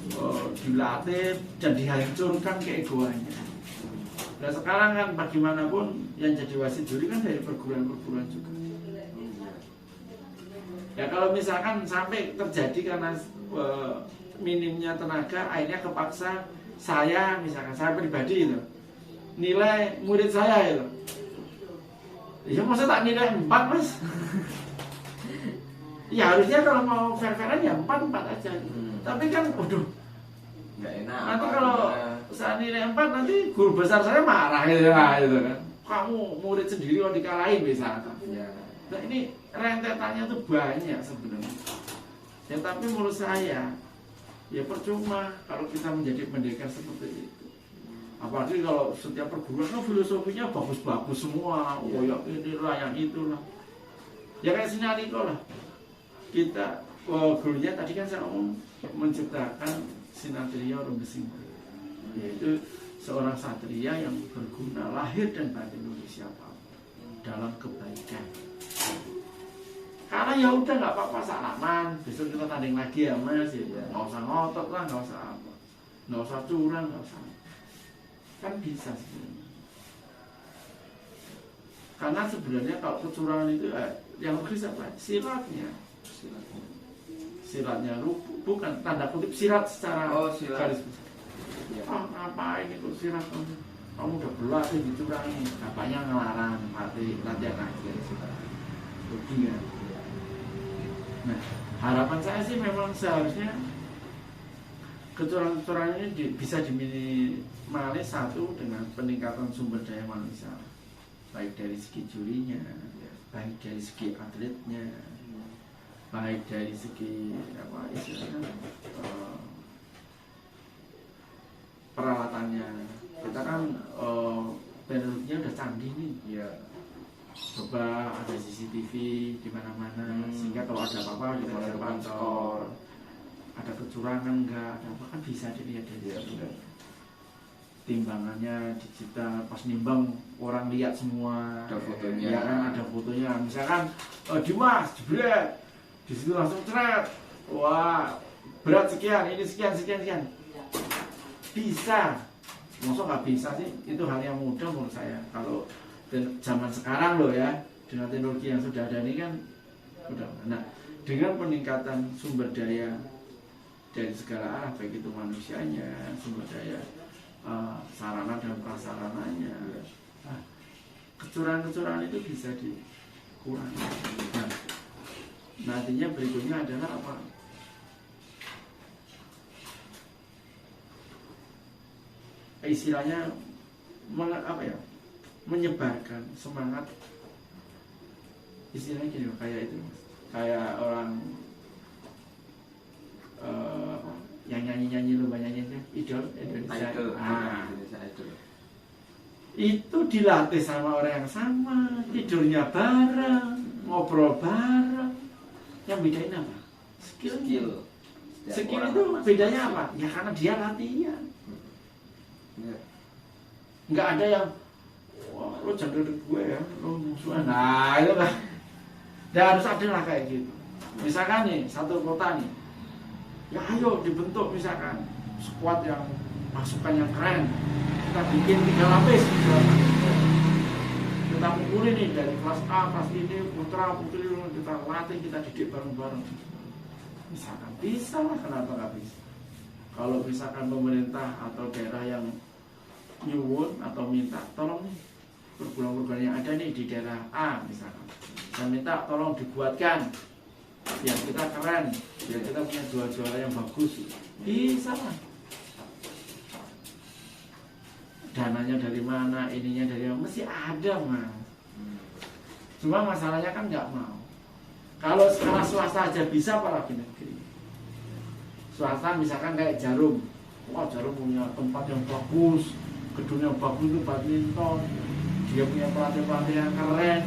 dilatih dan dihancurkan keegoannya. Nah sekarang kan bagaimanapun yang jadi wasit juri kan dari perguruan-perguruan juga. Ya kalau misalkan sampai terjadi karena minimnya tenaga, akhirnya kepaksa saya, misalkan saya pribadi itu nilai murid saya itu, ya masa tak nilai 4 mas? Ya harusnya kalau mau fair-fairan ya 4 aja. Tapi kan, waduh, nggak enak. Nanti kalau saya nilai 4 nanti guru besar saya marah gitu kan. Kamu murid sendiri kalau dikalahin misalkan. Ya. Nah ini rentetannya tuh banyak sebenarnya. Ya tapi menurut saya ya percuma kalau kita menjadi pendekar seperti itu. Apalagi kalau setiap perguruan filosofinya bagus-bagus semua. Oh ya inilah yang itulah. Ya kayak Sinaliko lah. Kita gurunya tadi kan saya ngomong menciptakan Sinatria Rumbesing, yaitu seorang satria yang berguna lahir dan batin untuk siapa dalam kebaikan. Karena ya udah nggak apa-apa salaman, besok kita tanding lagi ya mas, ya nggak usah ngotot lah, nggak usah apa, nggak usah curang, nggak usah, kan bisa sebenarnya. Karena sebenarnya kalau kecurangan itu yang logis apa? Silatnya bukan tanda kutip silat secara silat. garis besar. Ya. Ngapain itu silat kamu udah berlatih dicurangi, apanya ngelarang latihan aja silat. Rugi kan? Nah, harapan saya sih memang seharusnya kecurangan-kecurangan ini bisa diminimalis satu dengan peningkatan sumber daya manusia, baik dari segi jurinya, baik dari segi atletnya, baik dari segi apa istilahnya peralatannya. Kita kan teknologinya udah canggih nih. Iya. Coba ada CCTV di mana-mana, sehingga kalau ada apa-apa kita bisa pantau. Ada kecurangan enggak, ada apa kan bisa dilihat dari situ. Timbangannya digital, pas nimbang orang lihat semua. Ada fotonya. Ya kan, ada fotonya. Misalkan Dimas jebret, di situ langsung ceret. Wah, berat sekian, ini sekian. Bisa. Masa nggak bisa sih? Itu hal yang mudah menurut saya. Kalau zaman sekarang loh ya, dengan teknologi yang sudah ada ini kan udah. Nah, dengan peningkatan sumber daya dari segala arah, baik itu manusianya, sumber daya sarana dan prasarananya, nah, kecurangan-kecurangan itu bisa dikurangi. Nah, nantinya berikutnya adalah apa? Istilahnya menyebarkan semangat, istilahnya gini, kayak itu, kayak orang yang nyanyi lomba nyanyi itu idol Indonesia. Itu dilatih sama orang yang sama, tidurnya bareng, ngobrol bareng. Yang bedain apa? Skill itu bedanya apa? Ya karena dia latihan. Nggak ada yang wah lo jangan duduk gue ya, lo musuhan. Nah itu kan, dan harus ada lah kayak gitu. Misalkan nih satu kota nih, ya ayo dibentuk misalkan squad yang pasukan yang keren, kita bikin 3 lapis misalkan. Kita pukulin nih dari kelas A, kelas ini, putra, putri, kita latih, kita didik bareng-bareng. Misalkan bisa lah, kenapa nggak bisa? Kalau misalkan pemerintah atau daerah yang nyuwun atau minta tolong nih perguruan-perguruan yang ada nih di daerah A misalkan, dan minta tolong dibuatkan biar kita keren, biar kita punya juara-juara yang bagus, bisa lah. Dananya dari mana, ininya dari mana, mesti ada mas. Cuma masalahnya kan nggak mau. Kalau sekarang swasta aja bisa, apalagi negeri. Swasta misalkan kayak Jarum, wah Jarum punya tempat yang bagus, gedung yang bagus itu badminton, dia punya pelatih-pelatih yang keren,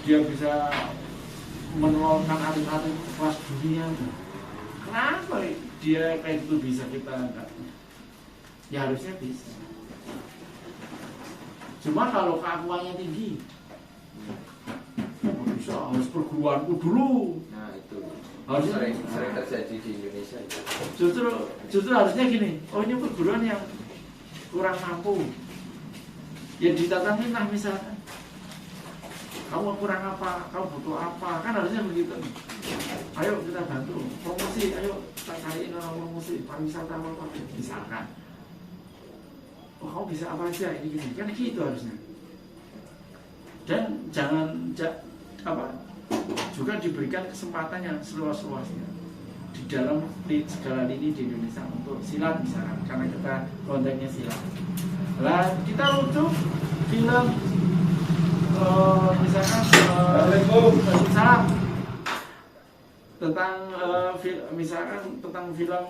dia bisa menelurkan atlet-atlet kelas dunia. Kenapa dia kayak itu bisa, kita enggak? Ya harusnya bisa. Cuma kalau keakuannya tinggi, bisa harus perguruanku dulu. Nah itu harusnya sering terjadi di Indonesia itu. Justru harusnya gini, oh ini perguruan yang kurang mampu, ya ditatangin lah misalkan. Kamu kurang apa, kamu butuh apa, kan harusnya begitu. Ayo kita bantu promosi, ayo kita cariin orang promosi pariwisata apa misalkan. Oh kamu bisa apa aja ini gini, kan gitu harusnya. Dan jangan juga diberikan kesempatan yang seluas-luasnya di dalam segala lini di Indonesia untuk silat misalkan, karena kita kontennya silat. Lah kita lucu film misalkan salam tentang misalkan tentang film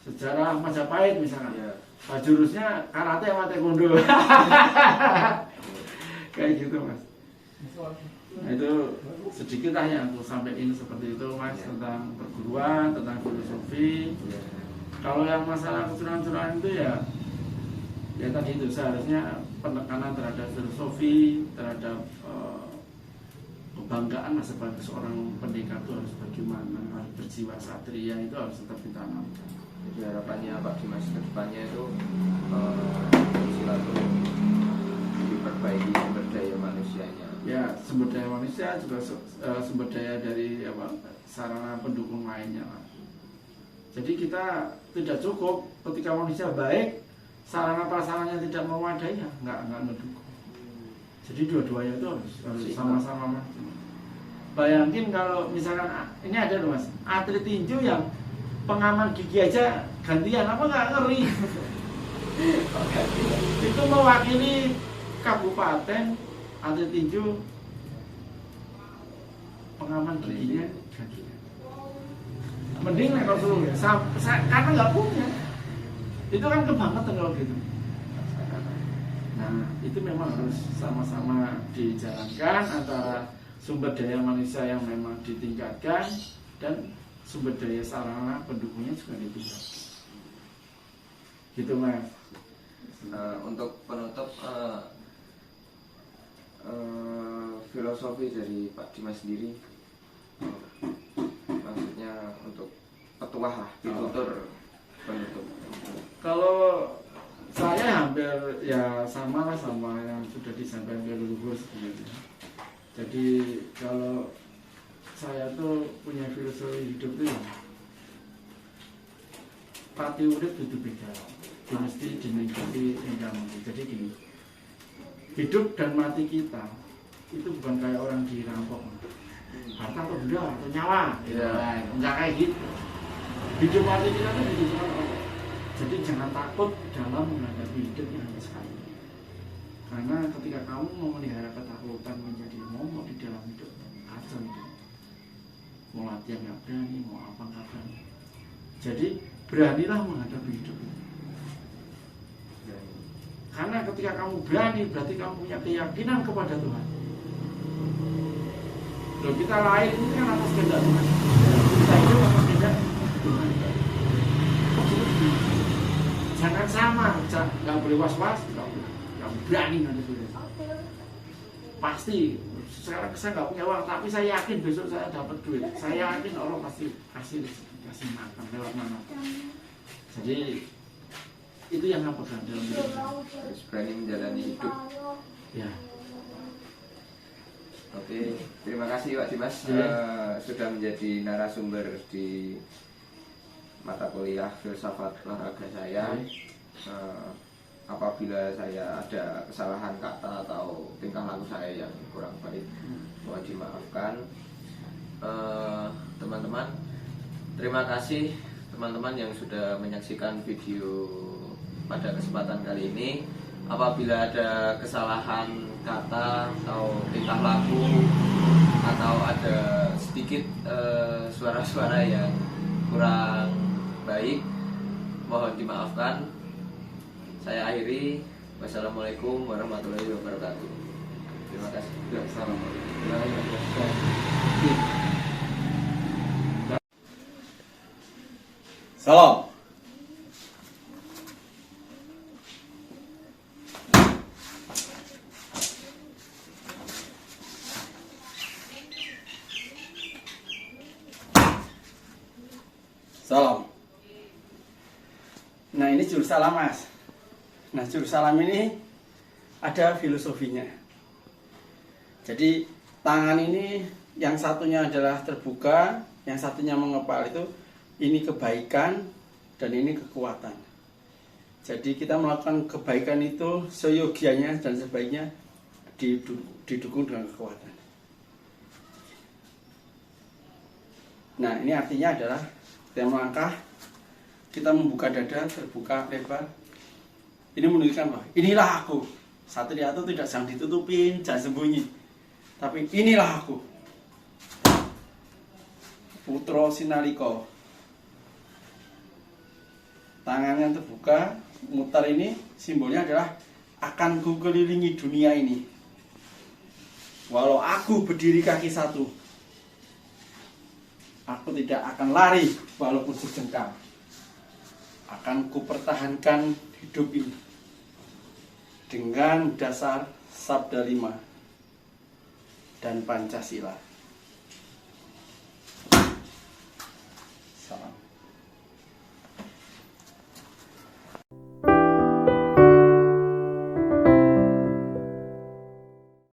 sejarah Majapahit misalkan, yeah. Jurusnya karate sama taekwondo. Kayak gitu mas. Nah itu sedikit lah yang aku sampaikan seperti itu mas, tentang perguruan, tentang filosofi. Kalau yang masalah kecurangan-kecurangan itu ya tadi itu seharusnya penekanan terhadap filosofi, terhadap kebanggaan lah sebagai seorang pendekar itu harus bagaimana, harus berjiwa satria, itu harus tetap ditanam. Jadi harapannya Pak Dimas ke depannya itu silat itu diperbaiki sumber daya manusianya. Ya sumber daya manusia juga sumber daya dari sarana pendukung lainnya lah. Jadi kita tidak cukup ketika manusia baik, sarana prasarannya tidak memadai, ya nggak mendukung. Jadi dua-duanya itu harus sama-sama maju. Bayangin kalau misalkan ini ada loh mas, atlet tinju yang pengaman gigi aja gantian, apa nggak ngeri? Itu mewakili kabupaten, atlet tinju pengaman giginya gantian. Mending nek Rasulullah karena nggak punya. Itu kan kebangetan kalau gitu. Nah, itu memang harus sama-sama dijalankan antara sumber daya manusia yang memang ditingkatkan dan sumber daya sarana pendukungnya juga ditingkatkan. Gitu Mas. Untuk penutup filosofi dari Pak Dimas sendiri, maksudnya untuk petuah lah, pitutur penutup. Kalau saya hampir ya sama lah sama yang sudah disampaikan leluhur sebenarnya. Jadi kalau saya tuh punya filosofi hidup tuh ya pati urip dudu beda, mesti dinikmati tinggal mati. Jadi gini, hidup dan mati kita itu bukan kayak orang dirampok, harta atau benda atau nyawa, enggak kayak gitu. Hidup mati kita tuh dibutuhkan Allah. Jadi jangan takut dalam menghadapi hidup yang hanya sekali. Karena ketika kamu mau melihara ketakutan menjadi momok di dalam hidup, kacau itu. Mau latihan nggak berani, mau apa nggak berani. Jadi beranilah menghadapi hidup itu. Karena ketika kamu berani, berarti kamu punya keyakinan kepada Tuhan. Loh, kita lahir ini kan atas kehendak Tuhan. Kita hidup atas kehendak Tuhan. Jangan sama, nggak boleh was-was, nggak berani nanti sudah. Pasti, sekarang saya nggak punya uang, tapi saya yakin besok saya dapat duit. Saya yakin Allah pasti kasih makan lewat mana. Jadi itu yang apa kan dalam hidup Harus berani menjalani hidup. ya. Oke, terima kasih Pak Dimas sudah menjadi narasumber di mata kuliah filsafat olahraga saya. Apabila saya ada kesalahan kata atau tingkah laku saya yang kurang baik, mohon dimaafkan. Teman-teman, terima kasih teman-teman yang sudah menyaksikan video pada kesempatan kali ini. Apabila ada kesalahan kata atau tingkah laku atau ada sedikit suara-suara yang kurang baik, mohon dimaafkan. Saya akhiri. Wassalamualaikum warahmatullahi wabarakatuh. Terima kasih. Salam. Salam. Nah, ini jurus salam, Mas. Nah, jurus salam ini ada filosofinya. Jadi tangan ini yang satunya adalah terbuka, yang satunya mengepal itu. Ini kebaikan dan ini kekuatan. Jadi kita melakukan kebaikan itu seyogianya dan sebaiknya didukung dengan kekuatan. Nah, ini artinya adalah kita melangkah, kita membuka dada, terbuka lebar. Ini menunjukkan bahwa inilah aku. Satria itu tidak jangan ditutupin, jangan sembunyi. Tapi inilah aku. Putra Sinaliko. Tangannya terbuka, mutar ini simbolnya adalah akan ku kelilingi dunia ini. Walau aku berdiri kaki satu, aku tidak akan lari walaupun sejengkal. Akan ku pertahankan hidup ini dengan dasar Sabda 5 dan Pancasila.